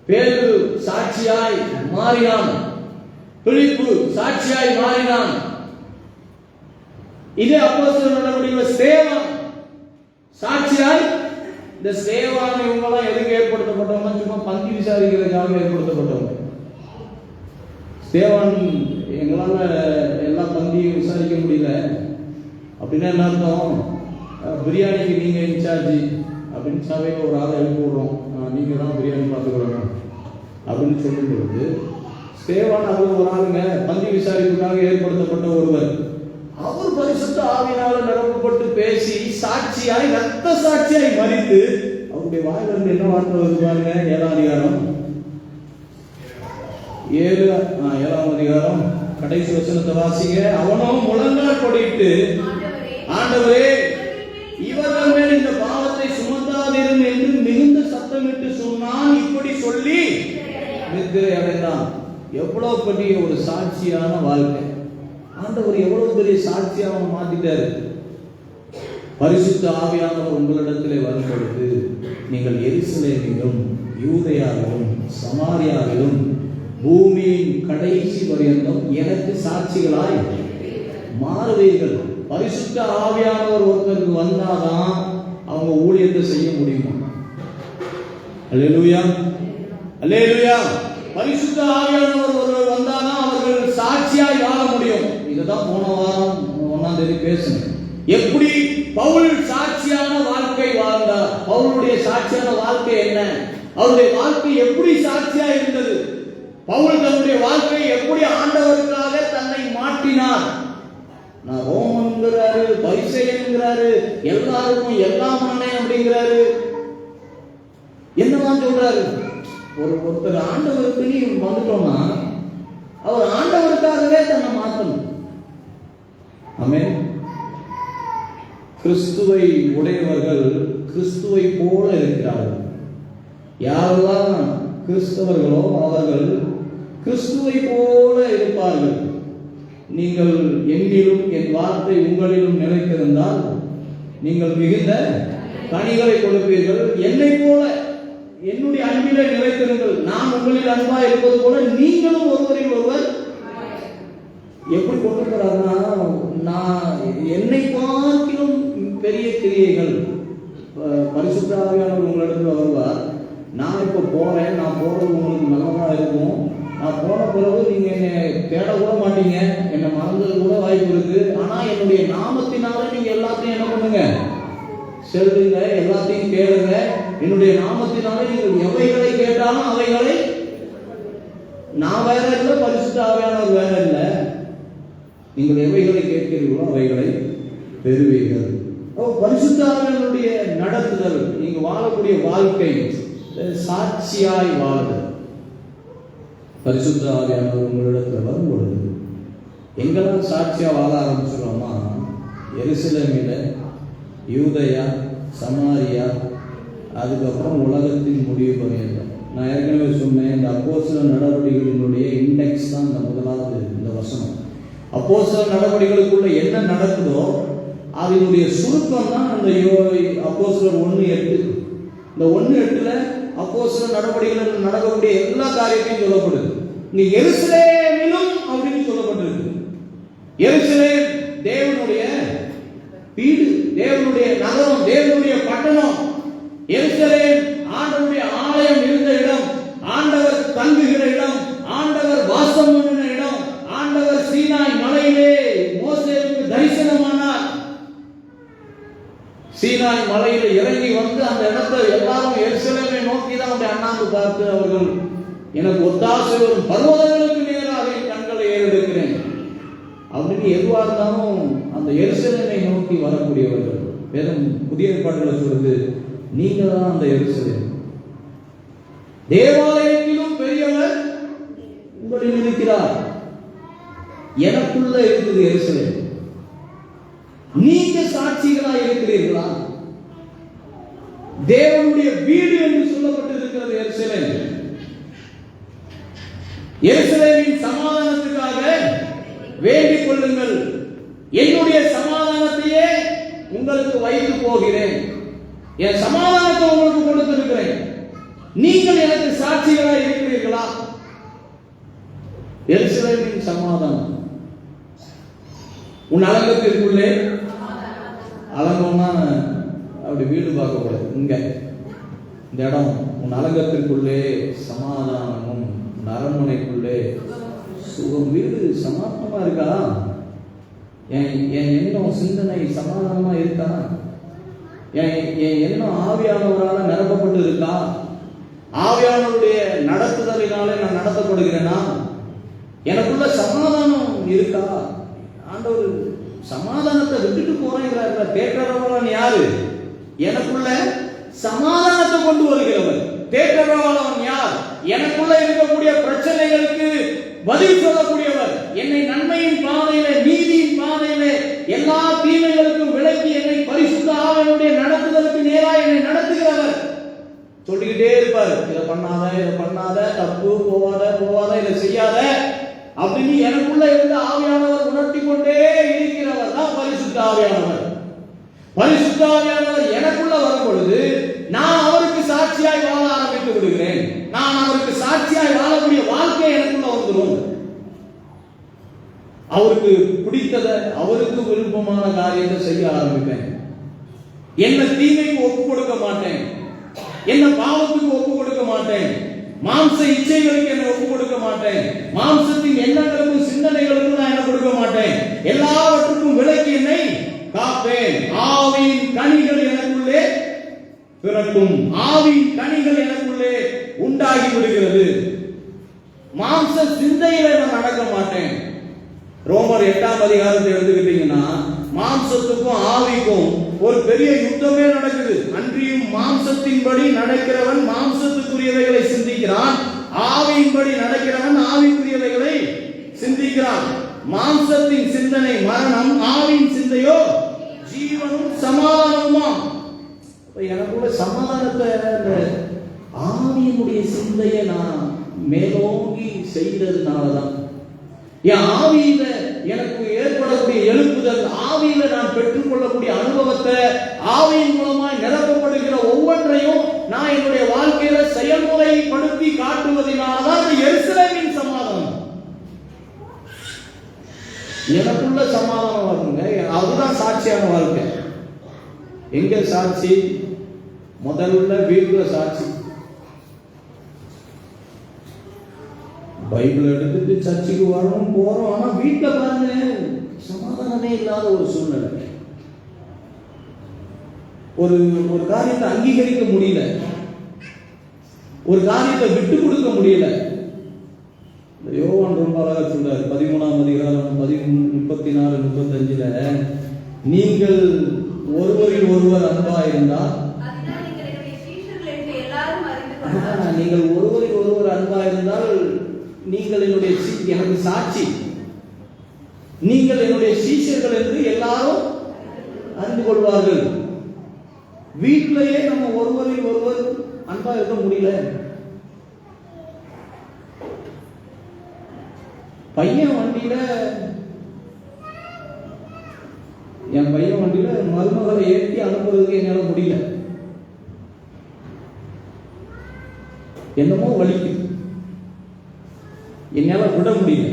பேதுரு சாட்சியாய் மாறினான். பிலிப்பு சாட்சியாய் மாறினான். இதே அப்போஸ்தலர் நடவடிக்கையில் ஸ்தேவான் சாட்சியாய். இந்த ஸ்தேவான் இவங்கெல்லாம் எதுக்கு ஏற்படுத்தப்பட்டவங்க? சும்மா பந்தி விசாரிக்கிறதுக்காக ஏற்படுத்தப்பட்டவங்க. ஸ்தேவான் எங்களால எல்லா பந்தியும் விசாரிக்க முடியல அப்படின்னா என்ன அர்த்தம்? பிரியாணிக்கு நீங்க இன்சார்ஜி அப்படின்னு சபையில் ஒரு ஆளை எழுப்பி விடுறோம், நீங்க தான் பிரியாணி பார்த்துக்கிறோம் அப்படின்னு சொல்லும் பொழுது ஸ்தேவான் அவர் ஒரு ஆளுங்க, பந்தி விசாரிப்புக்காக ஏற்படுத்தப்பட்ட ஒருவர். அவர் பரிசுத்த ஆவியினால நிரப்பப்பட்டு பேசி சாட்சியாய், ரத்த சாட்சியாய் மரித்து அவருடைய வாயிலிருந்து என்ன வார்த்தை வருது பாருங்க. 7ஆம் அதிகாரம் 7ஆம் அதிகாரம் கடைசி வசனத்தை வாசிங்க. அவனும் முழங்கால் கொடிட்டு, ஆண்டவரே இவர்கள் மேல் இந்த பாவத்தை சுமத்தாதிரும் என்று மிகுந்த சத்தமிட்டு சொன்னான். இப்படி சொல்லி நித்திரை அடைந்தான். எவ்வளவு பெரிய ஒரு சாட்சியான வாழ்க்கை! ஆண்டவர் எவ்வளவு பெரிய சாட்சியா அவன் மாத்திட்டாரு. பரிசுத்த ஆவியானவர் உங்களிடத்திலே வரும் பொழுது நீங்கள் எருசலேமிலும் யூதேயாவிலும் சமாரியாவிலும் பூமியின் கடைசி பரியந்தம் எனக்கு சாட்சிகளாய் மாறுவீர்கள். பரிசுத்த ஆவியானவர் ஒருத்தருக்கு வந்தாதான் அவங்க ஊழியத்தை செய்ய முடியுமா? அல்லேலூயா, அல்லேலூயா. பரிசுத்த ஆவியானவர் ஒருவர் வந்தாதான் அவர்கள் சாட்சியாய் வாழ முடியும். இதுதான் போன வாரம் 1ஆம் தேதி பேசினேன். எப்படி பவுல் சாட்சியான வாழ்க்கை வாழ்ந்தார்? பவுலுடைய சாட்சியான வாழ்க்கை என்ன? அவருடைய வாழ்க்கை எப்படி சாட்சியா இருந்தது? பவுல் தன்னுடைய வாழ்க்கையை எப்படி ஆண்டவருக்காக தன்னை மாற்றினார்? நான் ரோமன்கிறாரு, பரிசேயன்கிறாரு, எல்லாருக்கும் எல்லாம் பண்ணேன் அப்படிங்கிறாரு. என்னதான் சொல்றாரு? ஒருத்தர் ஆண்டவருக்கு நீ வந்துட்டோம்னா அவர் ஆண்டவருக்காகவே தன்னை மாற்றணும். ஆமென். கிறிஸ்துவை உடையவர்கள் கிறிஸ்துவை போல இருக்கிறார்கள். யாரெல்லாம் கிறிஸ்தவர்களோ அவர்கள் கிறிஸ்துவை போல இருப்பார்கள். நீங்கள் என்னிலும் என் வார்த்தை உங்களிலும் நிலைத்திருந்தால் நீங்கள் மிகுந்த கனிகளை கொடுப்பீர்கள். என்னை போல என்னுடைய அன்பிலே நிலைத்திருங்கள். நான் உங்களில் அன்பா இருப்பது போல நீங்களும் ஒருவரில் ஒருவர். எப்படி கொண்டு போறாருன்னா, நான் என்னை பார்க்கிலும் பெரிய கிரியைகள். பரிசுத்த ஆவியானவர் உங்களிடத்தில் வருவார். நான் இப்போ போறேன், நான் போறது உங்களுக்கு நல்லதா இருக்கும். நான் போன பிறகு நீங்க என்னை தேட கூட மாட்டீங்க, என்னை மறந்தது கூட வாய்ப்பு இருக்கு. ஆனா என்னுடைய நாமத்தினால நீங்க எல்லாத்தையும் என்ன பண்ணுங்க? செல்லுங்க, எல்லாத்தையும் கேளுங்க. என்னுடைய நாமத்தினால நீங்கள் எவைகளை கேட்டாலும் அவைகளை, நான் வேற இல்லை, பரிசுத்த ஆவியானவர் வேற இல்லை, நீங்கள் எவைகளை கேட்கிறீர்களோ அவைகளை பெறுவீர்கள். பரிசுத்த ஆவியானவருடைய நடத்துதல், நீங்க வாழக்கூடிய வாழ்க்கை சாட்சியாய் வாழுதல். பரிசுத்த ஆவியானவர் உங்களிடத்தில் வரும் பொழுது எங்கெல்லாம் சாட்சியா வாழ ஆரம்பிச்சிடுவோமா? எருசலேமில, யூதேயா, சமாரியா, அதுக்கப்புறம் உலகத்தின் முடிவு பரியந்தம். நான் ஏற்கனவே சொன்னேன், இந்த அப்போஸ்தல நடவடிக்கைகளினுடைய இண்டெக்ஸ் தான் இந்த முதலாவது இந்த வசனம். அப்போஸ்தல நடவடிக்கைகளுக்குள்ள என்ன நடக்குதோ அதனுடைய சுருக்கம் தான் இந்த அப்போஸ்தலர் 1:8. இந்த 1:8 அப்போஸ்தல நடவடிக்கைகள் நடக்கக்கூடிய எல்லா காரியத்தையும் சொல்லப்படுது. இங்க எருசலேமிலும் அப்படின்னு சொல்லப்பட்டிருக்கு. எருசலேம் தேவனுடைய வீடு, தேவனுடைய நகரம், தேவனுடைய பட்டணம். சீனாய் மலையில இறங்கி வந்து அந்த இடத்தை எல்லாரும் எருசலேமை நோக்கி தான் அப்படி அண்ணாந்து பார்த்து அவர்கள் எனக்கு ஒத்தாசை வரும் பர்வதங்களுக்கு நேராக என் கண்களை ஏறெடுக்கிறேன் அப்படின்னு எதுவா இருந்தாலும் அந்த எருசலேமை நோக்கி வரக்கூடியவர்கள். வேதம் புதிய ஏற்பாடுகளை சொல்றது, நீங்க தான் அந்த எருசலேம். தேவாலயத்திலும் பெரியவர் உங்களில் இருக்கிறார். எனக்குள்ள இருக்குது எருசலேம். நீங்க சாட்சிகளா இருக்கிறீர்களா? தேவனுடைய வீடு என்று சொல்லப்பட்டிருக்கிறது எருசலேம். எருசலேமின் சமாதானத்துக்காக வேண்டிக் கொள்ளுங்கள். என்னுடைய சமாதானத்தையே உங்களுக்கு வைத்து போகிறேன். என் சமாதானத்தை உங்களுக்கு கொடுத்திருக்கிறேன். நீங்கள் எனக்கு சாட்சிகளா இருக்கிறீர்களா? எருசலேமின் சமாதானம். உன் அலங்கத்திற்குள்ளே, அலங்கம்னா அப்படி வீடு பார்க்க கூடாது, இங்க இந்த இடம், உன் அலங்கத்திற்குள்ளே சமாதானமும் உன் அரண்மனைக்குள்ளே சுகம். வீடு சமாதானமா இருக்கா? என் எண்ணம் சிந்தனை சமாதானமா இருக்கா? என் எண்ணம் ஆவியானவரால் நிரப்பப்பட்டு இருக்கா? ஆவியானவருடைய நடத்துதலினாலே நான் நடத்தப்படுகிறேனா? எனக்குள்ள சமாதானம் இருக்கா? ஆண்டவர் சமாதானத்தை விட்டுட்டு போறேங்கிறார். தேற்றரவாளன் யாரு? எனக்குள்ள சமாதானத்தை கொண்டு வருகிறவர். தேற்றரவாளன் யார்? எனக்குள்ள இருக்கக்கூடிய பிரச்சனைகளுக்கு பதில் சொல்லக்கூடியவர். என்னை நன்மையின் பாதையிலே, நீதியின் பாதையிலே, எல்லா தீமைகளுக்கும் விலக்கி என்னை பரிசுத்த ஆவியானவருடைய நடத்துதலுக்கு நேராக என்னை நடத்துகிறவர். சொல்லிக்கிட்டே இருப்பார், இதை பண்ணாத, இதை பண்ணாத, தப்பு, போவாத, இதை செய்யாத அப்படின்னு எனக்குள்ள இருந்து ஆவியானவர் உணர்த்தி கொண்டே இருக்கிறவர் தான் பரிசுத்த ஆவியானவர். பரிசுத்த ஆவியானவர் எனக்குள்ள வரும் பொழுது நான் அவருக்கு சாட்சியாய் வாழ ஆரம்பித்து விடுகிறேன். நான் அவருக்கு சாட்சியாய் வாழக்கூடிய வாழ்க்கை எனக்குள்ள வந்துடும். அவருக்கு பிடித்தத, அவருக்கு விருப்பமான காரியத்தை செய்ய ஆரம்பிப்பேன். என்ன தீமைக்கு ஒப்பு கொடுக்க மாட்டேன். என்ன பாவத்துக்கு ஒப்பு கொடுக்க மாட்டேன். மாம்ச இச்சைகளுக்கு என்ன ஒப்பு கொடுக்க மாட்டேன். மாம்சத்தின் எண்ணங்களுக்கும் சிந்தனைகளுக்கும் நான் என்ன கொடுக்க மாட்டேன். எல்லாவற்றுக்கும் விலக்கி என்னை காப்பேன். ஆவியின் கனிகள் எனக்குள்ளே பிறக்கும். ஆவியின் கனிகள் எனக்குள்ளே உண்டாகி விடுகிறது. மாம்ச சிந்தையில நான் நடக்க மாட்டேன். ரோமர் 8ஆம் அதிகாரத்தை எடுத்துக்கிட்டீங்கன்னா மாம்சத்துக்கும் ஆவிக்கும் ஒரு பெரிய யுத்தமே நடக்குது. அன்றியும் மாம்சத்தின்படி நடக்கிறவன் மாம்சத்துக்குரியவைகளை சிந்திக்கிறான், ஆவியின்படி நடக்கிறவன் ஆவிக்குரியவைகளை சிந்திக்கிறான். மாம்சத்தின் சிந்தனை மரணம், ஆவியின் சிந்தையோ ஜீவனும் சமாதானமுமா. எனக்குள்ள சமாதானத்தை ஆவியினுடைய சிந்தையை நான் மேலோங்கி செய்ததுனாலதான் என் ஆவியில எனக்கு ஏற்படக்கூடிய எழுப்புதல், ஆவியில நான் பெற்றுக்கொள்ளக்கூடிய அனுபவத்தை, ஆவியின் மூலமாய் நிரப்பப்படுகிற ஒவ்வொன்றையும் நான் என்னுடைய வாழ்க்கையில செயல்முறைப்படுத்தி காட்டுவதனால்தான் எருசலேமின் சமாதானம். எனக்குள்ள சமாதானம் வருங்க. அதுதான் சாட்சியான வாழ்க்கை. எங்க சாட்சி? முதல்ல வீட்டுல சாட்சி. பைபிள் எடுத்துட்டு சர்ச்சுக்கு வரணும், போறோம். ஆனா வீட்டுல பாருங்க, சமாதானமே இல்லாத ஒரு சூழ்நிலை. ஒரு ஒரு காரியத்தை அங்கீகரிக்க முடியல, ஒரு காரியத்தை விட்டு கொடுக்க முடியல. யோவான் ரொம்ப அழகா சொல்றாரு, 13ஆம் அதிகாரம் 34, 35, நீங்கள் ஒருவரில் ஒருவர் அன்பா இருந்தால், நீங்கள் ஒருவரில் ஒருவர் அன்பா இருந்தால் நீங்கள் என்னுடைய எனக்கு சாட்சி, நீங்கள் என்னுடைய சீஷர்கள் என்று எல்லாரும் அறிந்து கொள்வார்கள். வீட்டிலேயே நம்ம ஒருவரில் ஒருவர் அன்பா இருக்க முடியல. பையன் வண்டியில, என் பையன் வண்டியில மருமகளை ஏற்றி அனுப்புறதுக்கு என்னால முடியல. என்னமோ வலிக்குது, என்னால விட முடியல.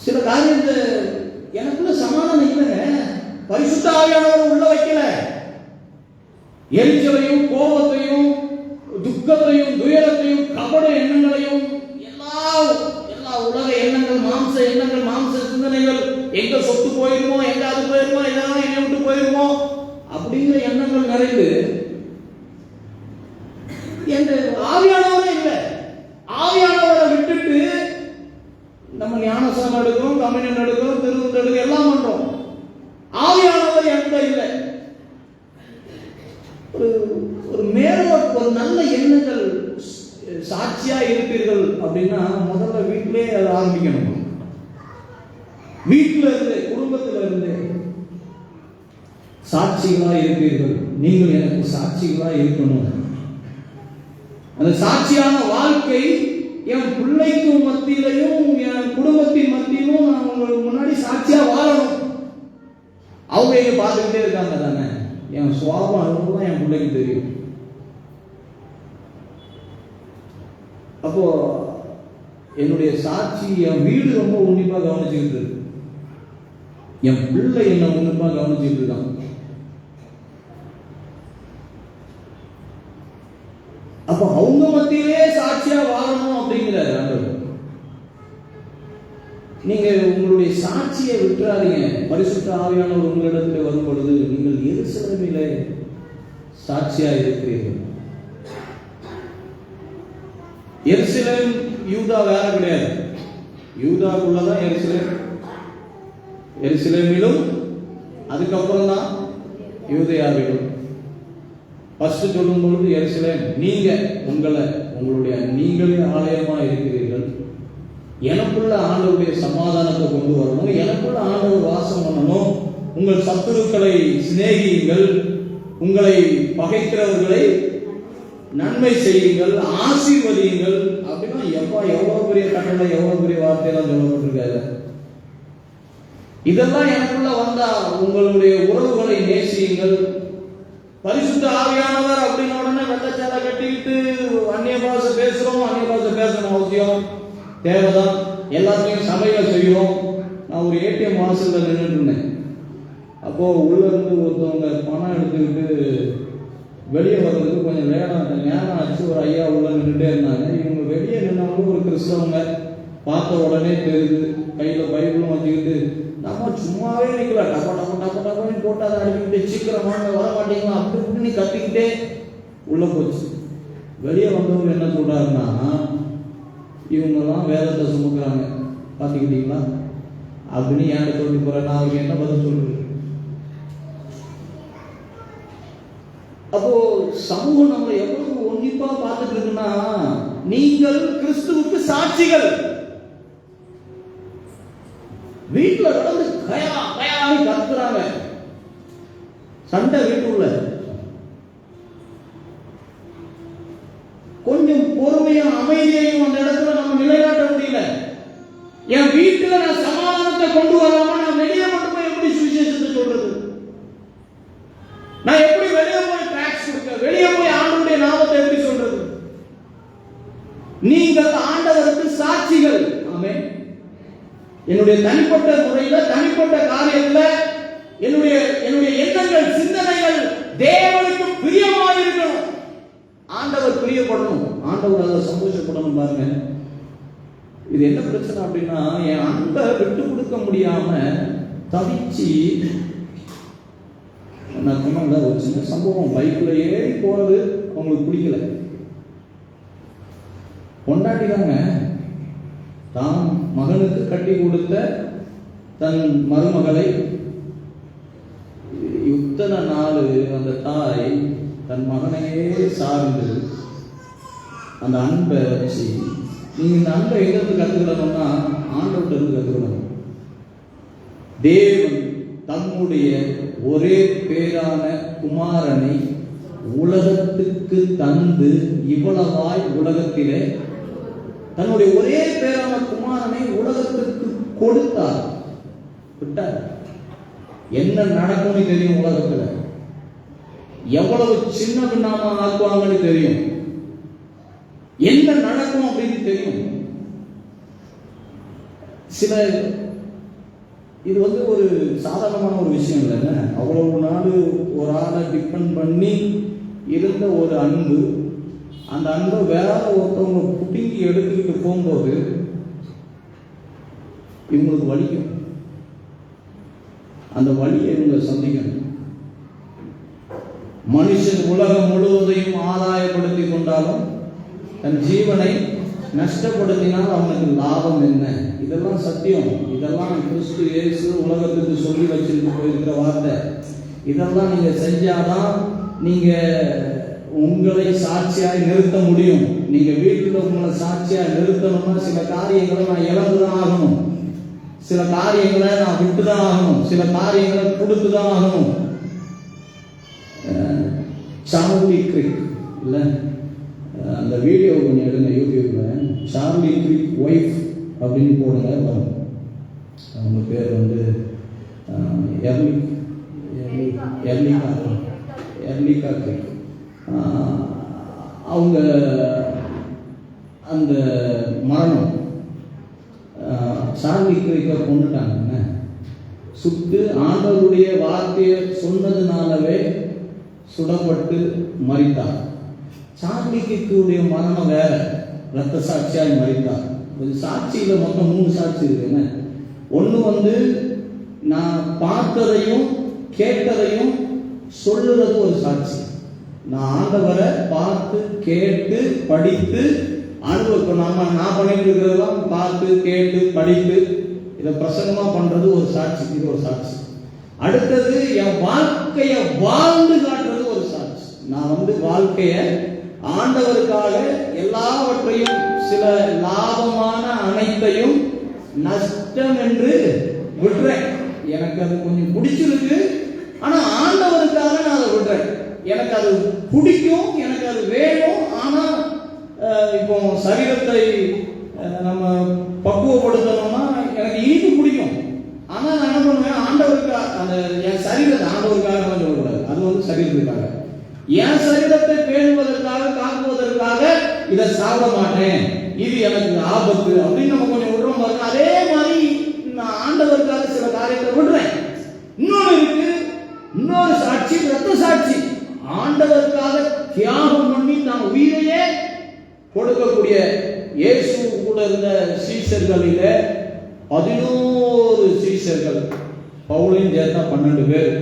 சில காரியத்தை எனக்குள்ள சமாதானம் இல்லைங்க. பரிசுத்த ஆவியானவர் உள்ள வைக்கல. எரிச்சலையும் கோபத்தையும் துக்கத்தையும் துயரத்தையும் கபட எண்ணங்களையும் எல்லா உலக எண்ணங்கள், மாம்ச எண்ணங்கள், மாம்ச சிந்தனைகள் எங்க சொத்து போயிருமோ, எங்க அது போயிருமோ, இதெல்லாம் என்னை விட்டு போயிருமோ அப்படிங்கிற எண்ணங்கள் நிறைந்து என்ற ஆவியானவரே இல்லை. ஆவியானவரை விட்டுட்டு நம்ம ஞானஸ்நானம் எடுக்கிறோம், கம்யூனியன் எடுக்கிறோம், திருவிழா எடுக்கிறோம், எல்லாம் பண்றோம். ஆவியானவர் எந்த இல்லை. ஒரு மேலோட்ட ஒரு நல்ல எண்ணங்கள் சாட்சியா இருப்பீர்கள் அப்படின்னா முதல்ல வீட்டிலே அதை ஆரம்பிக்கணும். வீட்டில இருந்து, குடும்பத்தில இருந்து சாட்சிகளா இருப்பீர்கள். நீங்கள் எனக்கு சாட்சிகளா இருக்கணும். அந்த சாட்சியான வாழ்க்கை என் பிள்ளைக்கு மத்தியிலையும் என் குடும்பத்தின் மத்தியிலும் நான் உங்களுக்கு முன்னாடி சாட்சியா வாழணும். அவங்க இங்க பார்த்துக்கிட்டே இருக்காங்க தானே, என் சுவாபம் அதுதான் என் பிள்ளைக்கு தெரியும். அப்போ என்னுடைய சாட்சி என் வீடு ரொம்ப உன்னிப்பா கவனிச்சுக்கிட்டு இருக்கு, என் பிள்ளை என்ன உன்னிப்பா கவனிச்சுட்டு இருக்கான். அப்போ அவங்க மத்தியிலே சாட்சியா வாழணும் அப்படிங்கிறாரு ஆண்டவர். நீங்க உங்களுடைய சாட்சியை விட்டுறாதீங்க. பரிசுத்த ஆவியானவர் உங்களிடத்தில் வரும் பொழுது நீங்கள் எருசலேமிலே சாட்சியா இருக்கிறீர்கள். எருசலேம் யூதா வேற கிடையாது. யூதாக்குள்ளதான் எருசலேம். எருசலேமிலும் அதுக்கப்புறம் தான் யூதேயாவிலும். ஃபர்ஸ்ட் சொல்லும் பொழுது எருசலேம், நீங்க உங்களுடைய நீங்களே ஆலயமா இருக்கிறீர்கள். எனக்குள்ள ஆண்டவருடைய சமாதானத்தை கொண்டு வரணும், எனக்குள்ள ஆண்டவர் வாசம் பண்ணணும். உங்கள் சத்துருக்களை சிநேகியுங்கள், உங்களை பகைக்கிறவர்களை நன்மை செய்யுங்கள், ஆசீர்வதியுங்கள். அப்படின்னா எவ்வளவு பெரிய கட்டளை, எவ்வளவு பெரிய வார்த்தையெல்லாம் சொல்லப்பட்டிருக்காரு. இதெல்லாம் எனக்குள்ள வந்தா உங்களுடைய உறவுகளை நேசியுங்கள். பரிசுத்த ஆவியானவர் அப்படின்னு உடனே வெள்ளச்சாலை கட்டிக்கிட்டு அந்நிய பாஷை பேசுறோம், அந்நிய பாஷை பேசணும் அவசியம் தேவைதான். எல்லாத்தையும் சபையில செய்வோம். நான் ஒரு ஏடிஎம் வாசல்ல நின்றுட்டு இருந்தேன். அப்போ உள்ள இருந்து ஒருத்தவங்க பணம் எடுத்துக்கிட்டு வெளியே வர்றதுக்கு கொஞ்சம் நேரம் ஆச்சு. ஒரு ஐயா உள்ள நின்றுட்டே இருந்தாங்க. இவங்க வெளியே நின்னாலும் ஒரு கிறிஸ்தவங்க பார்த்த உடனே தெரியுது. கையில பைபிளும் வச்சுக்கிட்டு, நம்ம சும்மாவே நிக்கல, டப்பா டப்பா டப்பா டப்பான்னு போட்டு அதை அடிக்கிட்டு சீக்கிரம் வாங்க வர மாட்டீங்களா அப்படி இப்படின்னு கத்திக்கிட்டே உள்ள போச்சு. வெளியே வந்தவங்க என்ன சொல்றாருன்னா, இவங்கெல்லாம் வேதத்தை சுமக்குறாங்க பார்த்துக்கிட்டீங்களா அப்படின்னு ஏன் சொல்லிட்டு போறேன். நான் அவருக்கு என்ன பதில் சொல்றது? அப்போ சமூகம் நம்ம எவ்வளவு உன்னிப்பா பார்த்துட்டு இருக்குன்னா, நீங்கள் கிறிஸ்துவுக்கு சாட்சிகள். வீட்டுல கடந்து கயான்னு கத்துறாங்க, சண்டை வீட்டுள்ள. கொஞ்சம் பொறுமையும் அமைதியையும் அந்த இடத்துல நம்ம நிலைநாட்ட முடியல. என் வீட்டுல நான் சமாதானத்தை கொண்டு வராம நான் வெளியே மட்டும் போய் எப்படி சுவிசேஷத்தை சொல்றது? நான் எப்படி வெளியே போய் டாக்ஸ் கொடுக்க, வெளியே போய் ஆண்டவருடைய நாமத்தை எப்படி சொல்றது? நீங்கள் ஆண்டவருக்கு சாட்சிகள். ஆமென். என்னுடைய தனிப்பட்ட முறையில, தனிப்பட்ட காரியத்துல என்னுடைய எண்ணங்கள், சிந்தனைகள் தேவனுக்கு பிரியமாக இருக்கணும். ஆண்டவர் பிரியப்படணும், ஆண்டவர் அதை சந்தோஷப்படணும். பாருங்க, இது என்ன பிரச்சனை அப்படின்னா, என் அன்பை விட்டு கொடுக்க முடியாம தவிச்சு. நான் சொன்ன ஒரு சின்ன சம்பவம். பைக்ல ஏறி போறது அவங்களுக்கு பிடிக்கல. கொண்டாடிதாங்க தான் மகனுக்கு கட்டி கொடுத்த தன் மருமகளை இத்தனை நாள் அந்த தாய் தன் மகனையே சார்ந்து அந்த அன்பை வச்சு, நீங்க இந்த அன்பை எங்கிருந்து கற்றுக்கணும்னா ஆண்டவர்கிட்ட இருந்து கற்றுக்கணும். தேவன் தம்முடைய ஒரே பேரான குமாரனை உலகத்துக்கு தந்து இவ்வளவாய் உலகத்திலே தன்னுடைய ஒரே பேரான குமாரனை உலகத்திற்கு கொடுத்தார். விட்டார். என்ன நடக்கும்னு தெரியும். உலகத்துல எவ்வளவு சின்ன பின்னாம ஆக்குவாங்கன்னு தெரியும். என்ன நடக்கும் அப்படின்னு தெரியும். சில இது ஒரு சாதாரணமான ஒரு விஷயம் இல்லைங்க. அவ்வளவு நாள் ஒரு ஆளை டிபெண்ட் பண்ணி இருந்த ஒரு அன்பு, அந்த அன்பை வேற ஒருத்தவங்க புட்டிங்கி எடுத்துக்கிட்டு போகும்போது இவங்களுக்கு வலிக்கும். அந்த வழியை இவங்க சந்திக்கணும். மனுஷன் உலகம் முழுவதையும் ஆதாயப்படுத்தி கொண்டாலும் தன் ஜீவனை நஷ்டப்படுத்தினால் அவனுக்கு லாபம் என்ன? இதெல்லாம் சத்தியம். இதெல்லாம் கிறிஸ்து இயேசு உலகத்துக்கு சொல்லி வச்சிருந்து போயிருக்கிற வார்த்தை. இதெல்லாம் நீங்க செஞ்சாதான் நீங்க உங்களை சாட்சியாய் நிறுத்த முடியும். நீங்க வீட்டில் உங்களை சாட்சியாய் நிறுத்தணும்னா சில காரியங்களை நான் இழந்துதான் ஆகணும், சில காரியங்களை நான் விட்டுதான் ஆகணும், சில காரியங்களை கொடுத்துதான் ஆகணும். சார்லி கிரிக் இல்ல, அந்த வீடியோ கொஞ்சம் எடுங்க யூடியூப்ல, சார்லி கிரிக் ஒய்ஃப் அப்படின்னு போடுங்க வரும். அவங்க பேர் வந்து எர்லிகா கிரிக். அவங்க அந்த மரணம் சார்லி கிரிக்கை கொண்டுட்டாங்க, சுட்டு ஆண்டவருடைய வார்த்தையை சொன்னதுனாலவே சுடப்பட்டு மரித்தார். சார்லி கிரிக்குடைய மரணம் வேற, ரத்த சாட்சியாய் மரித்தார். சாட்சியில மொத்தம் 3 சாட்சி இருக்குங்க. ஒன்று வந்து நான் பார்த்ததையும் கேட்டதையும் சொல்லுறது ஒரு சாட்சி. நான் ஆண்டவரை பார்த்து கேட்டு படித்து அனுபவம் நான் பண்ணிட்டு இருக்கிறதெல்லாம் பார்த்து கேட்டு படித்து இதை பிரசங்கமா பண்றது ஒரு சாட்சி, இது ஒரு சாட்சி. அடுத்தது என் வாழ்க்கையை வாழ்ந்து காட்டுறது ஒரு சாட்சி. நான் வந்து வாழ்க்கையை ஆண்டவருக்காக எல்லாவற்றையும், சில லாபமான அனைத்தையும் நஷ்டம் என்று விடுறேன். எனக்கு அது கொஞ்சம் பிடிச்சிருக்கு, ஆனா ஆண்டவருக்காக நான் அதை விடுறேன். எனக்கு அது பிடிக்கும், எனக்கு அது வேணும். ஆனா இப்போ சரீரத்தை நம்ம பக்குவப்படுத்தணும்னா எனக்கு இனிப்பு பிடிக்கும். ஆனா நான் என்ன பண்ணுவேன், ஆண்டவருக்காக அந்த என் சரீரத்தை ஆண்டவருக்காக சொல்லக்கூடாது, அது வந்து சரீரத்துக்காக. என் சரீரத்தை பேணுவதற்காக காக்குவதற்காக இதை சாப்பிட மாட்டேன், இது எனக்கு ஆபத்து அப்படின்னு நம்ம கொஞ்சம் விடுறோம் பாருங்க. அதே மாதிரி நான் ஆண்டவருக்காக சில காரியத்தை விடுறேன். இன்னொரு இருக்கு, இன்னொரு சாட்சி, ரத்த சாட்சி. ஆண்டவருக்காக தியாகம் பண்ணி தான் உயிரையே கொடுக்கக்கூடிய இயேசு கூட இருந்த சீஷர்களில 11 சீஷர்கள், பவுலையும் சேர்த்தா 12 பேர்.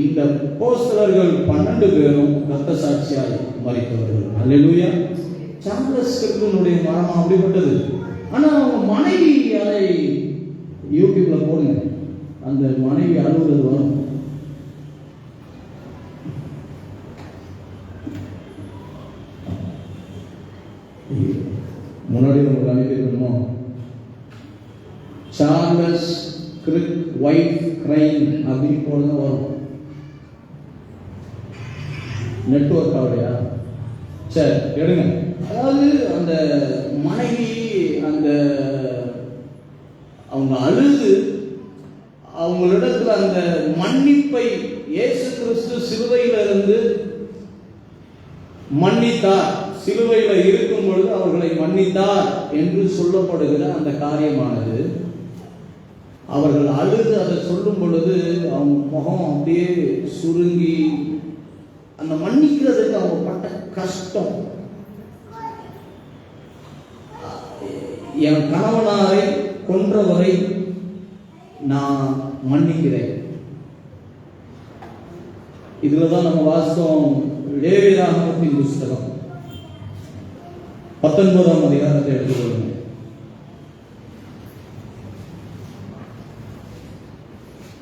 இந்த அப்போஸ்தலர்கள் 12 பேரும் ரத்த சாட்சியாய் மரித்தவர்கள். அல்லேலூயா. சார்லஸ் கிரிக்கினுடைய மரணம் அப்படிப்பட்டது. ஆனா அவங்க மனைவி, அதை யூடியூப்ல போடுங்க, அந்த மனைவி அழுகுறது வரும். முன்னாடி உங்களுக்கு அனுப்பியிருக்கணுமோ, சார்லஸ் கிரிக் ஒய்ஃப் கிரைம் அப்படின்னு போடுங்க வரும். நெட்வொர்க் ஆகலையா? சரி எடுங்க. அதாவது அந்த மனைவி அந்த அவங்க அழுது அவங்களிடத்துல அந்த மன்னிப்பை இயேசு கிறிஸ்து சிலுவையில இருந்து மன்னித்தார், சிலுவையில இருக்கும் பொழுது அவர்களை மன்னித்தார் என்று சொல்லப்படுகிற அந்த காரியமானது, அவர்கள் அழுது அதை சொல்லும் பொழுது அவங்க முகம் அப்படியே சுருங்கி, அந்த மன்னிக்கிறதுக்கு அவங்க பட்ட கஷ்டம். என் கணவனாரை கொன்றவரை நான் மன்னிக்கிறேன். இதுலதான் நம்ம வாஸ்தவம். லேவியராகமத்தின் புஸ்தகம் 19ஆம் அதிகாரத்தை எடுத்துக்கொள்ளுங்க.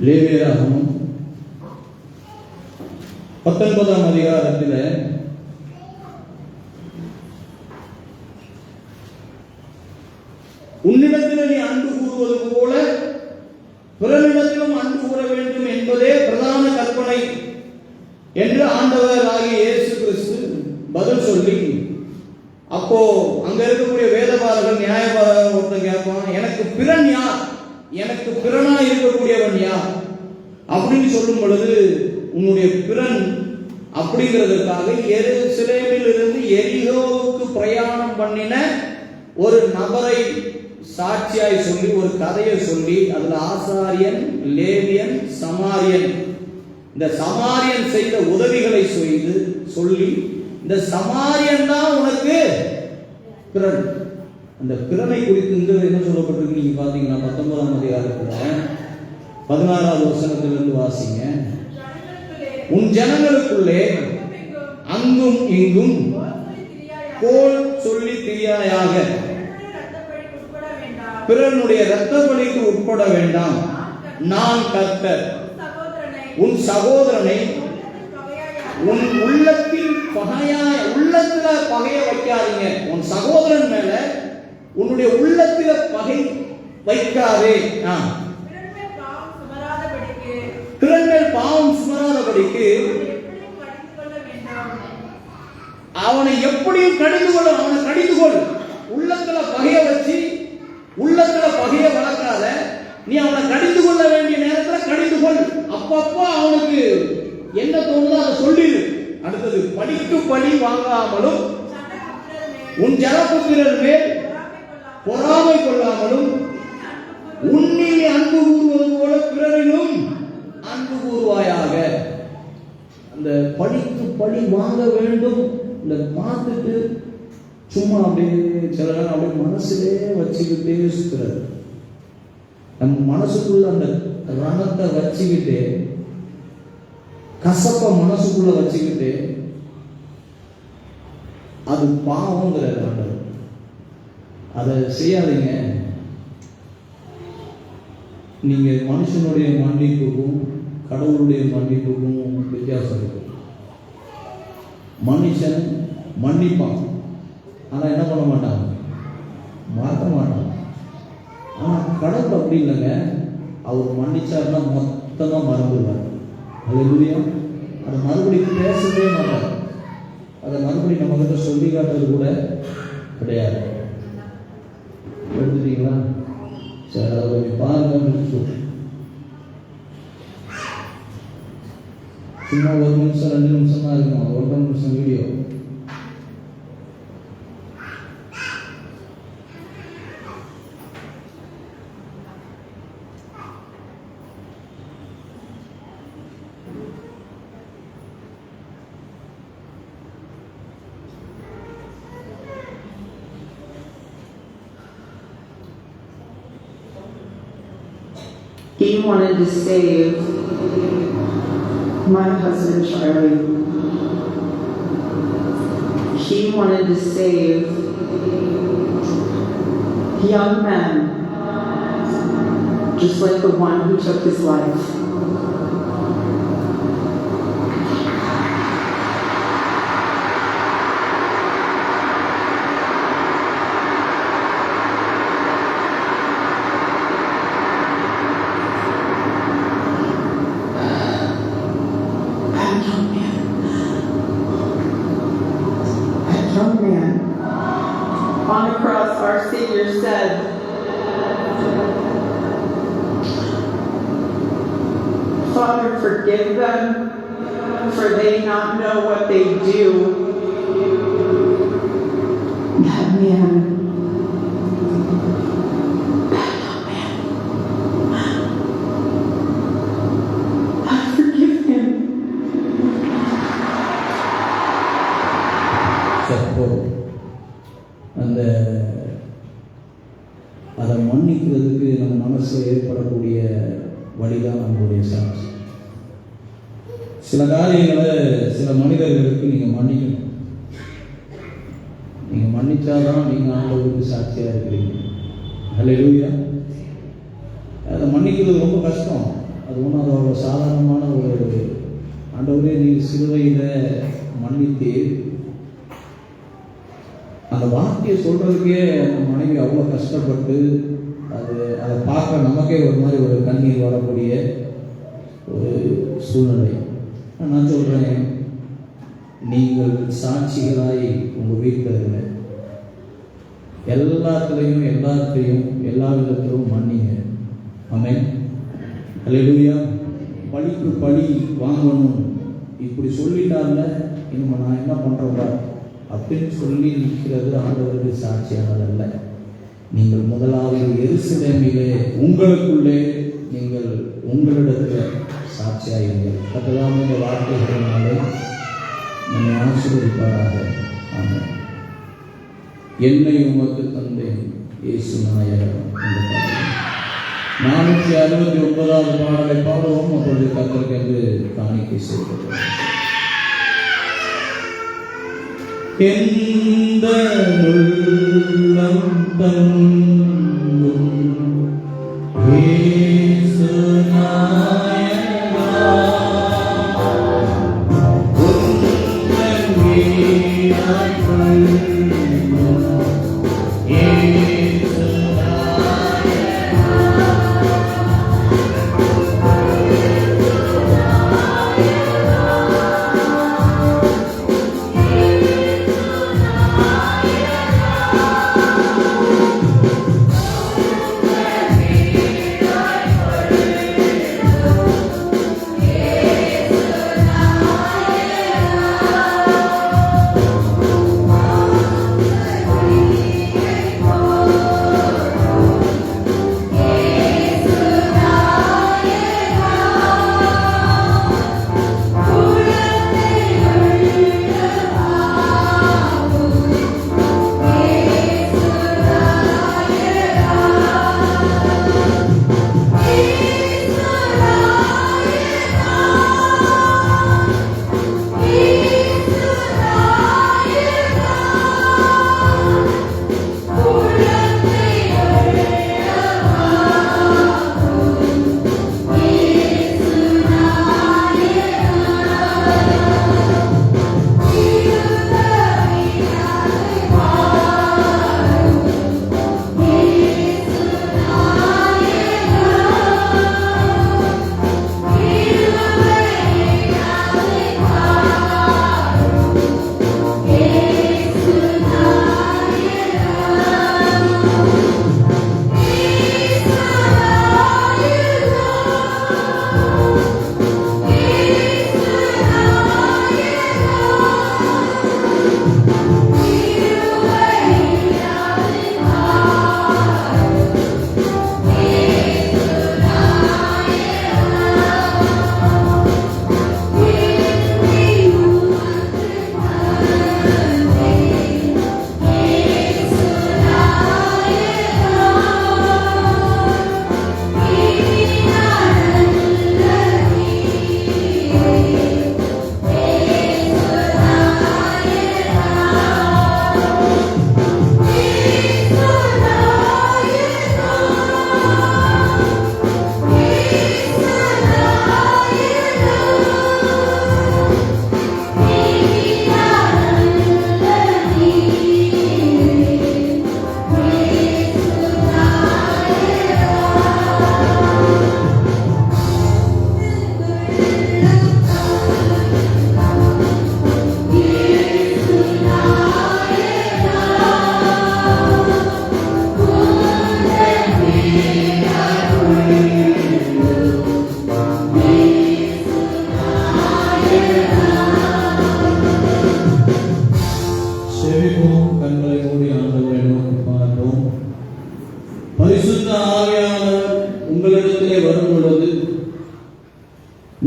லேவியராகமம் 19ஆம் அதிகாரத்தில் உன்னிடத்தில் நீ அன்பு கூறுவது போல பிறனிடத்திலும் அன்பு கூற வேண்டும் என்பதே பிரதான கற்பனை என்று ஆண்டவர் ஆகிய இயேசு கிறிஸ்து பதில் சொல்லி, அப்போ அங்க இருக்கக்கூடிய வேதபாரகர் நியாயபாரகர் ஒருத்தன் கேட்பான், எனக்கு பிறன் யார், எனக்கு பிறனா இருக்கக்கூடியவன் யார் அப்படின்னு சொல்லும் பொழுது, உன்னுடைய பிறன் அப்படிங்கிறதுக்காக எருசலேமில் இருந்து எரிகோவுக்கு பிரயாணம் பண்ணின ஒரு நபரை சாட்சியாய் சொல்லி ஒரு கதையை சொல்லி, அதுல ஆசாரியன், லேவியன், சமாரியன், இந்த சமாரியன் செய்த உதவிகளை சொல்லி, இந்த சமாரியன் தான் உனக்கு பிறன். அந்த பிறனை குறித்து இங்க என்ன சொல்லப்பட்டிருக்கு நீங்க பாத்தீங்கன்னா 19ஆம் அதிகாரத்துல 16வது வசனத்திலிருந்து வாசிங்க. உன் ஜனங்களுக்குள்ளே அங்கும் இங்கும் கோல் சொல்லி திரியாயாக, பிறனுடைய இரத்த பலிக்கு உட்பட வேண்டாம். நான் கர்த்தர். உன் சகோதரனை உன் உள்ளத்தில் உள்ளத்துல பகைய வைக்காதீங்க. உன் சகோதரன் மேல உன்னுடைய உள்ளத்துல பகை வைக்காதே. பிறன் மேல் பாவம் சுமராதபடிக்கு அவனை எப்படியும் கடிந்து கொள்ள, அவனை கடிந்து கொள். உள்ளத்துல பகைய வச்சு உள்ளத்துல பகைய வளர்க்காத. நீ அவனை கடிந்து கொள்ள வேண்டிய நேரத்தில் கடிந்து கொள். அப்பப்போ அவனுக்கு என்ன தோணுதோ அதை சொல்லிடு. அடுத்தது, பழிக்கு பழி வாங்காமலும் உன் ஜனபுத்திரர் மேல் பொறாமை கொள்ளாமலும் உன்னில் அன்பு கூறுவது போல பிறரிலும் அன்பு கூறுவாயாக. அந்த பழிக்கு பழி வாங்க வேண்டும் இந்த பார்த்துட்டு சும்மா அப்படியே சில நேரம் அப்படியே மனசுலே வச்சுக்கிட்டே சுத்துறது. நம்ம மனசுக்குள்ள அந்த ரணத்தை வச்சுக்கிட்டு, கசப்ப மனசுக்குள்ள வச்சுக்கிட்டு, அது பாவங்கிற ஆண்டவர். அதை செய்யாதீங்க. நீங்க மனுஷனுடைய மன்னிப்புக்கும் கடவுளுடைய மன்னிப்புக்கும் வித்தியாசம் இருக்கு. மனுஷன் மன்னிப்பான், ஆனா என்ன பண்ண மாட்டான், மாற்ற மாட்டான். ஆனா கடவுள் அப்படி இல்லைங்க. அவர் மன்னிச்சாருன்னா மொத்தமா மறந்துடுவார். அல்லேலூயா. அதை மறுபடியும் பேசவே மாட்டார். அதை மறுபடியும் நம்ம கிட்ட சொல்லி காட்டுறது கூட கிடையாது. எடுத்துட்டீங்களா? சரி, அதை பாருங்க. சும்மா 1 நிமிஷம் 2 நிமிஷம் தான் இருக்கும். 1 நிமிஷம் video. He wanted to save my husband Charlie. He wanted to save young men, just like the one who took his life. On the cross, our Savior said, Father, forgive them, for they not know what they do. That man, I forgive him. அந்த அதை மன்னிக்கிறதுக்கு நம்ம மனசில் ஏற்படக்கூடிய வழிதான் நம்மளுடைய சாட்சி. சில காரியங்களை சில மனிதர்களுக்கு நீங்கள் மன்னிக்கணும். நீங்கள் மன்னிச்சாதான் நீங்கள் ஆண்டவருக்கு சாட்சியாக இருக்கிறீங்க. அல்லேலூயா. அதை மன்னிக்கிறது ரொம்ப கஷ்டம். அது ஒன்றும் அது அவ்வளோ சாதாரணமான ஒரு ஆண்டவரே நீங்கள் சிலுவையில் மன்னித்து அந்த வார்த்தையை சொல்றதுக்கே அந்த மனைவி அவ்வளோ கஷ்டப்பட்டு அதை பார்க்க நமக்கே ஒரு மாதிரி ஒரு கண்ணீர் வரக்கூடிய ஒரு சூழ்நிலை. நான் சொல்றேன், நீங்கள் சாட்சிகளாய் உங்கள் வீட்டில் இருங்க. எல்லாத்துலேயும் எல்லாத்தையும் எல்லா விதத்திலும் மன்னிங்க. ஆமென். அல்லேலூயா. பழிக்கு பழி வாங்கணும் இப்படி சொல்லிட்டாங்க, இனிமே நான் என்ன பண்ணுறேன்டா அப்படின்னு சொல்லி நிற்கிறது ஆண்டவருக்கு சாட்சியானதல்ல. நீங்கள் முதலாவது எருசலேமிலே உங்களுக்குள்ளே நீங்கள் உங்களிடத்தில் சாட்சியாயிருங்கள். கர்த்தர் இந்த வார்த்தைகளினாலே நம்மை ஆசீர்வதிப்பாராக. ஆமென். என்னை உமக்கு தந்தேன் இயேசு நாயகர். 469வது பாடலை பாடுவோம். அப்பொழுது கர்த்தருக்கு என்று காணிக்கை செய்கிறோம். எந்த உள்ளம் தன்னும் இயேசு நாயகா, உந்தன் வீராய் கொள்ளும் இயேசு நாயகா,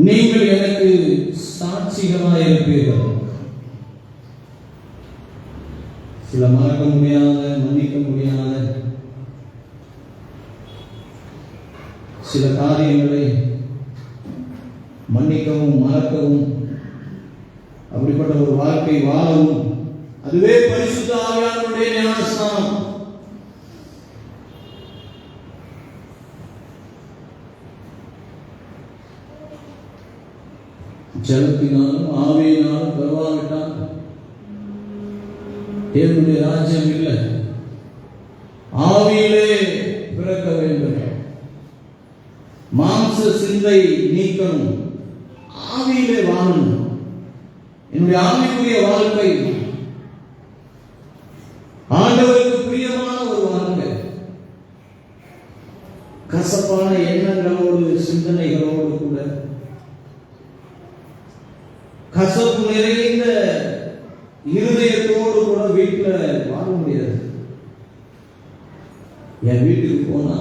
நீங்கள் எனக்கு சாட்சிகளாய் இருப்பீர்கள். சில மறக்க முடியாத, மன்னிக்க முடியாத சில காரியங்களை மன்னிக்கவும் மறக்கவும், அப்படிப்பட்ட ஒரு வாழ்க்கை வாழவும், அதுவே பரிசுத்த ஆவியானவருடைய ஞானஸ்நானம். ஜலத்தினாலும் ஆவியினாலும் பெறவாவிட்டால் தேவனுடைய ராஜ்யம் இல்லை. ஆவியிலே பிறக்க வேண்டும். மாம்ச சிந்தை நீக்கணும், ஆவியிலே வாழணும். என்னுடைய ஆவிக்குரிய வாழ்க்கை ஆண்டவருக்கு பிரியமான ஒரு வாழ்க்கை. கசப்பான எண்ணங்களோடு சிந்தனைகளோடு கூட, கசப்பு நிறைந்த இருதயத்தோடு கூட வீட்டில் வாழ முடியாது. என் வீட்டுக்கு போனா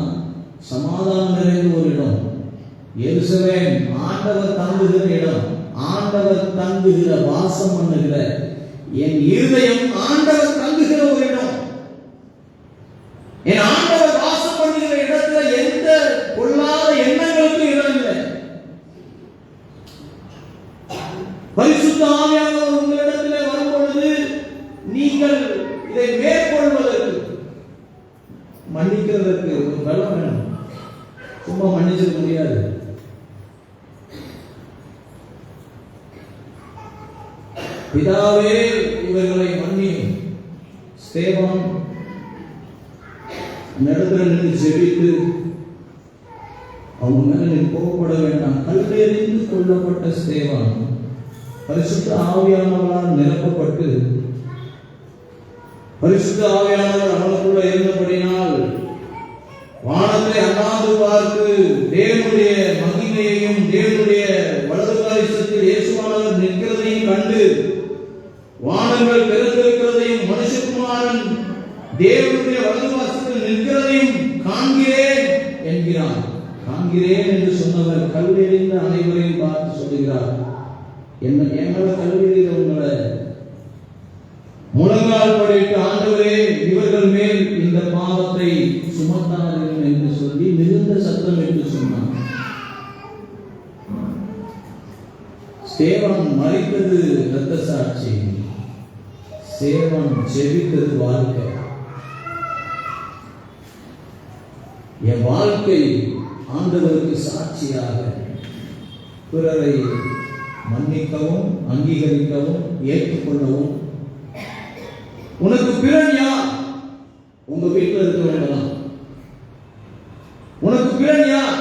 சமாதானம் நிறைந்த ஒரு இடம் எருசலேம், ஆண்டவர் தங்குகிற இடம், ஆண்டவர் தங்குகிற வாசம் பண்ணுகிற என் இருதயம் ஆண்டவர் தங்குகிற ஒரு இடம். என் ஆண்டவர் வாசம் பண்ணுகிற இடத்துல எந்த சும்மா மன்னிச்சிட முடியாது. பிதாவே இவர்களை மன்னியும். ஸ்தேவான் நடத்துல நின்று ஜெபித்து அவங்க மேல நீ கோபப்பட வேண்டாம். கல்லெறிந்து கொல்லப்பட்ட ஸ்தேவான் பரிசுத்த ஆவியானவரால் நிரப்பப்பட்டு பரிசுத்த ஆவியானவர் அவனுக்குள்ள இருந்தபடினால் வானத்தை அண்ணாந்து பார்த்து தேவனுடைய மகிமையையும் தேவனுடைய வலது பாரிசத்தில் இயேசுவானவர் நிற்கிறதையும் கண்டு வானங்கள் திறந்திருக்கிறதையும் மனுஷகுமாரன் தேவனுடைய வலது பாரிசத்தில் நிற்கிறதையும் காண்கிறேன் என்கிறான். காண்கிறேன் என்று சொன்னவர் கல்லெறிந்த அனைவரையும் பார்த்து சொல்லுகிறார், எங்களை கல்லெறிந்த உங்களை முழங்கால் படிட்டு ஆண்டவரே இவர்கள் மேல் இந்த பாவத்தை சுமத்தார்கள் என்று சொல்லி மிகுந்த சத்தம் என்று சொன்னார். ஸ்தேவான் மரித்தது இரத்த சாட்சி, ஸ்தேவான் ஜெபித்தது வாழ்க்கை. என் வாழ்க்கை ஆண்டவருக்கு சாட்சியாக பிறரை மன்னிக்கவும் அங்கீகரிக்கவும் ஏற்றுக்கொள்ளவும். உனக்கு பிறன் யார்? உங்க வீட்டில் இருக்கிறவங்க தான். உனக்கு பிறன் யார்?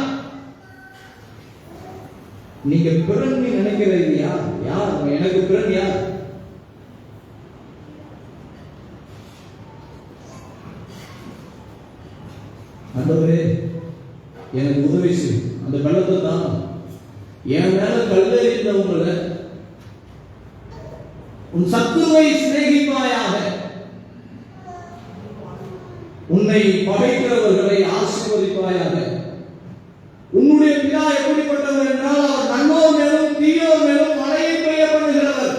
நீங்க பிறன் நினைக்கிறது யார்? யார் எனக்கு பிறன் யார்? ஆண்டவரே எனக்கு உதவி செய். அந்த வெள்ளத்தை தான் என் மேல கல்லெறிந்தவங்களை உன் சத்துருவை சிநேகிப்பாயாக, உன்னை பகைக்கிறவர்களை ஆசீர்வதிப்பாயாக. உன்னுடைய பிதா எப்படிப்பட்டவர் என்றால் அவர் நன்மோர் மேலும் தீயோர் மேலும் மழையை பெய்ய பண்ணுகிறவர்.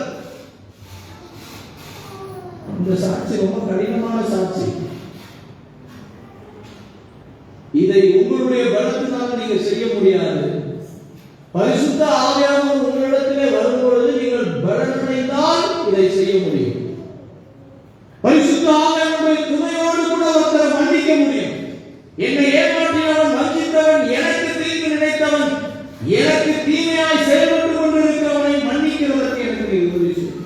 இந்த சாட்சி ரொம்ப கடினமான சாட்சி. இதை உங்களுடைய பலத்தினால் நீங்க செய்ய முடியாது. பரிசுத்த ஆவியானவர் உங்களிடத்திலே வரும்பொழுது நீங்கள் பலனடைந்தால் இதை செய்ய முடியும். பரிசுத்த ஆவியானவருடைய துணையோடு கூட ஒருத்தரை மன்னிக்க முடியும். என்னை ஏமாற்றினவன், வஞ்சித்தவன், எனக்கு தீங்கு நினைத்தவன், எனக்கு தீமையாய் செயல்பட்டுக் கொண்டிருக்கிறவனை மன்னிக்கிறவருக்கு எனக்கு உதவி செய்யும்.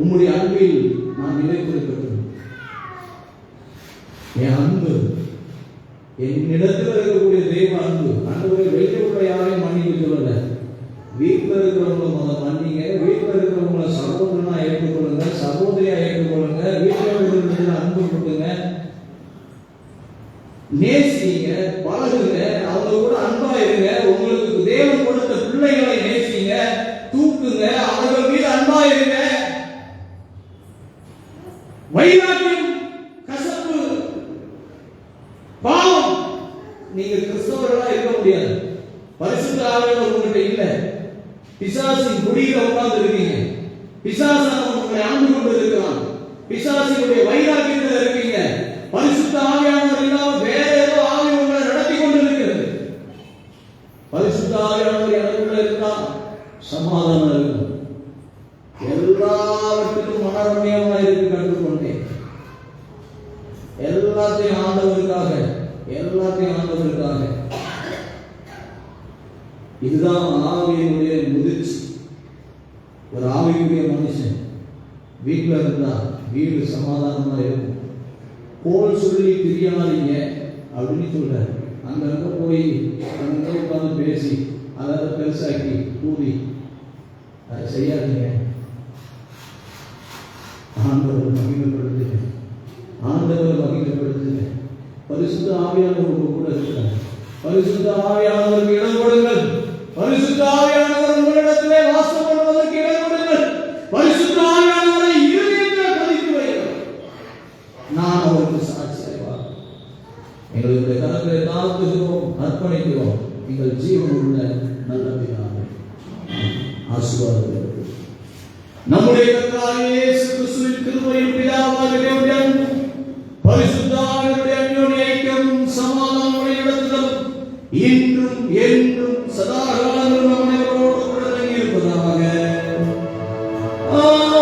உம்முடைய அன்பில் நான் நிலைத்திருக்கிறேன். என் அன்பு என்னிடத்தில் இருக்கக்கூடிய தெய்வ அன்பு. அன்புடைய வெளியே உள்ள யாரையும் மன்னிக்க சொல்லல. வீட்டில் இருக்கிறவங்களை முதல் மன்னிங்க. வீட்டில் இருக்கிறவங்களை சகோதரனா ஏற்றுக்கொள்ளுங்க, சகோதரியா ஏற்றுக்கொள்ளுங்க. வீட்டில் இருக்கிற அன்பு கொடுங்க, நேசிங்க, பழகுங்க, அவங்க கூட அன்பா இருங்க. உங்களுக்கு தேவன் கொடுத்த பிள்ளைகளை நேசிங்க, தூக்குங்க, அவர்கள் மீது அன்பா இருங்க. வைராக்கியம், கசப்பு, பாவம் நீங்க கிறிஸ்தவர்களா இருக்க முடியாது. பரிசுத்த ஆவியானவர் உங்ககிட்ட இல்ல. பிசாசின் குடியில உட்கார்ந்து இருக்கீங்க. பிசாசன் உங்களை ஆண்டு கொண்டு இருக்கிறான். பிசாசினுடைய வைராக்கியத்தில் இருக்கீங்க. பரிசுத்த ஆவியானவர் இல்லாம வேற ஏதோ ஆவி உங்களை நடத்தி கொண்டு இருக்கிறது. பரிசுத்த ஆவியானவர் எனக்குள்ள இருந்தா சமாதானம் இருக்கும். எல்லாவற்றுக்கும் மனரம்யமா இருக்கு கற்றுக்கொண்டேன். எல்லாத்தையும் ஆண்டவருக்காக, எல்லாத்தையும் ஆண்டவருக்காக. இதுதான் ஆவியினுடைய முதிர்ச்சி. ஒரு ஆவியுடைய மனுஷன் வீட்டில் இருந்தா வீடு சமாதானமா இருக்கும். கோல் சொல்லி பிரியாதீங்க அப்படின்னு சொல்றாரு. அங்கங்க போய் அங்க உட்காந்து பேசி அதை பெருசாக்கி கூதி அதை செய்யாதீங்க. ஆண்டவர் மகிமைப்படுத்துங்க, ஆண்டவர் மகிமைப்படுத்துங்க. பரிசுத்த ஆவியானவர் கூட இருக்கிறார். பரிசுத்த ஆவியானவருக்கு இடம் கொடுங்கள். பரிசுத்த ஆவியானவர் உங்களிடத்திலே வாசம் பண்ணுவதற்கு இடம் கொடுங்கள். பரிசுத்த ஆவியானவரை இருதயத்தில் பதித்து வைங்கள். நான் அவருக்கு சாட்சியாய் எங்களுடைய கரங்களை தாழ்த்துகிறோம், அர்ப்பணிக்கிறோம். எங்கள் ஜீவன் உள்ள நல்ல பிதாவே, ஆசீர்வாதம். நம்முடைய கர்த்தராகிய இயேசு கிறிஸ்துவின் கிருபையும் பிதாவாகிய தேவனுடைய அன்பும் பரிசுத்த ஆவியானவருடைய அன்யோன்ய ஐக்கியமும் சமாதானமும் இடத்திலும் இன்றும் என்றும் சதா காலங்களிலும் நம் அனைவரோடு கூட தங்கி இருப்பதாக. ஆமென்.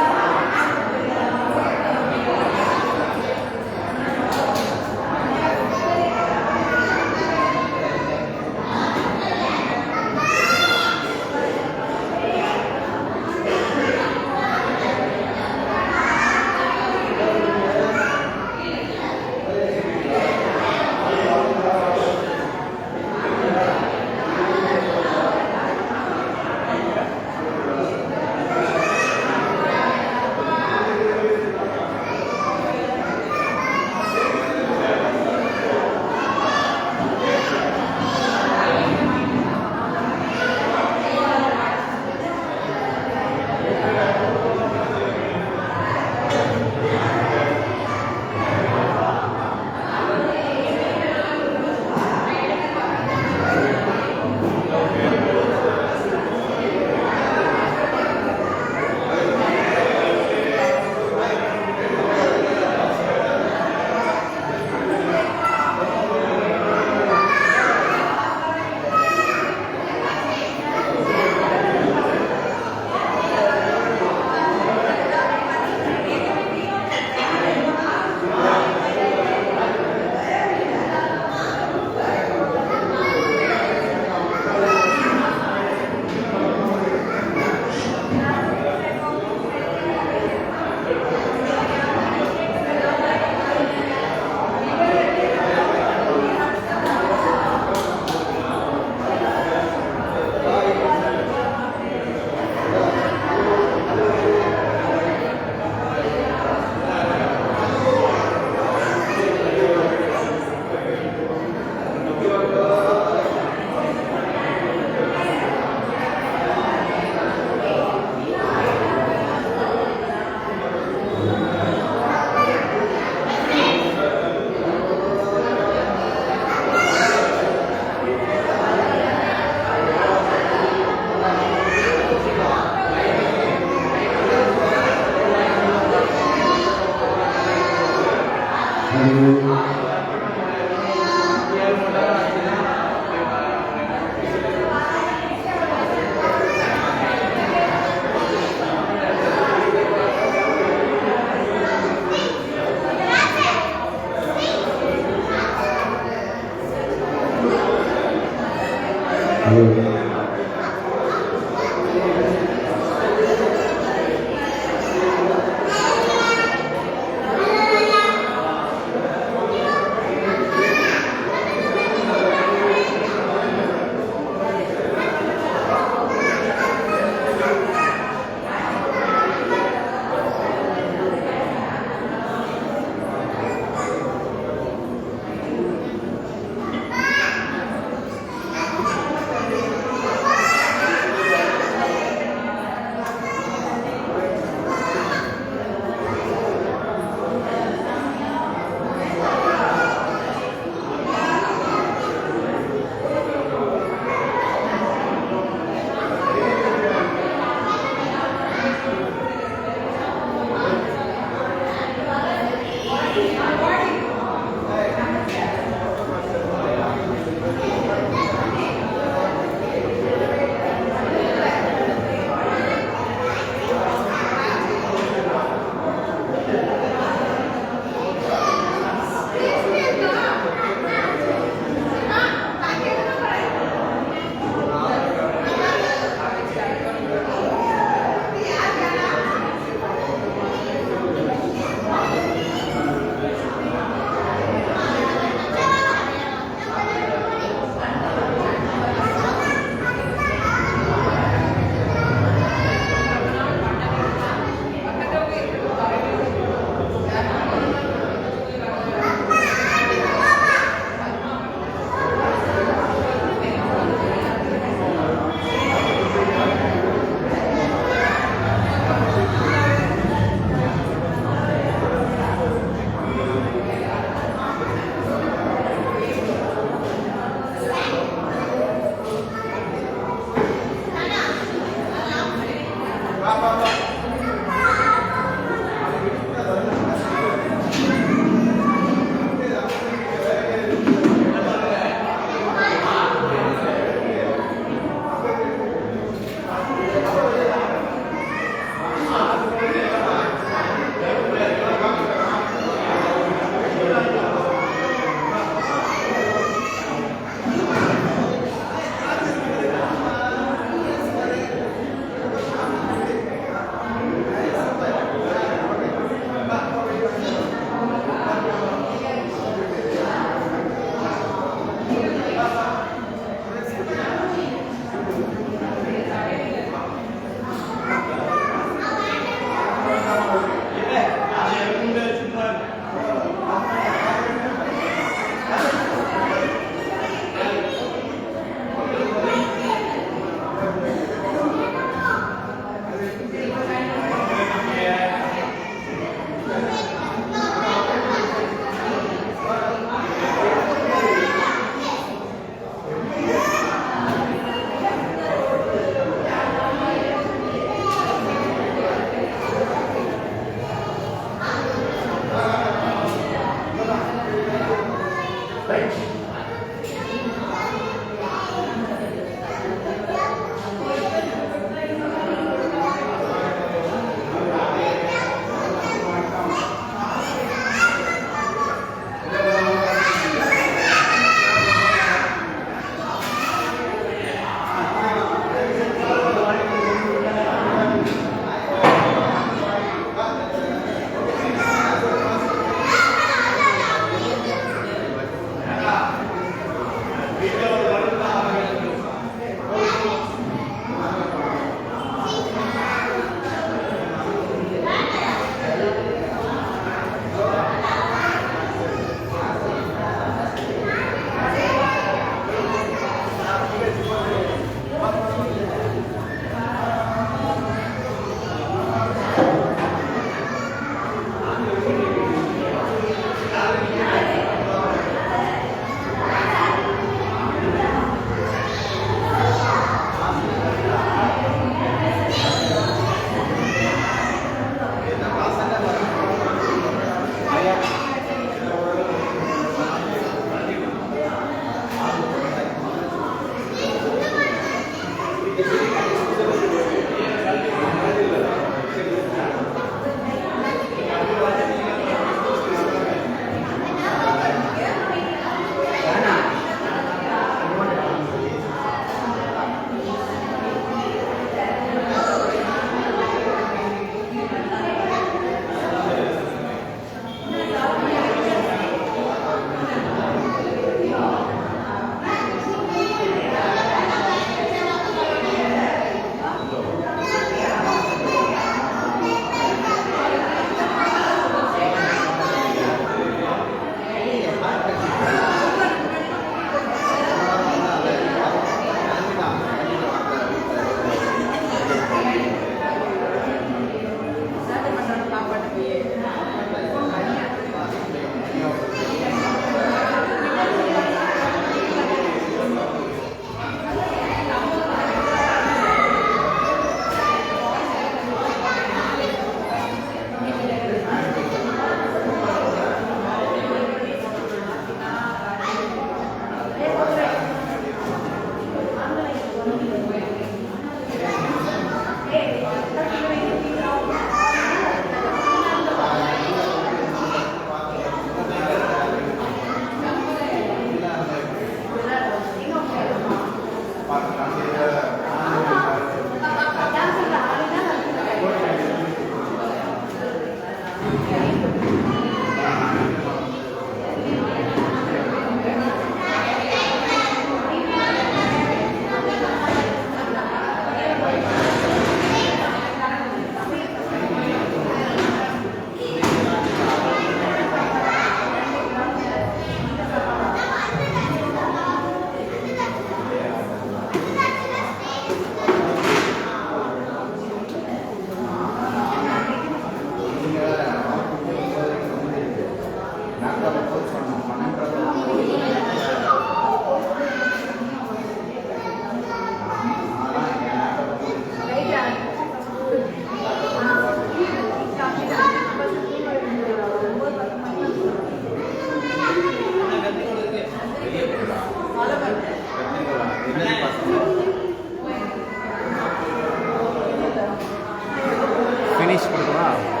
இங்கிலீஷ் கொடுக்கவா?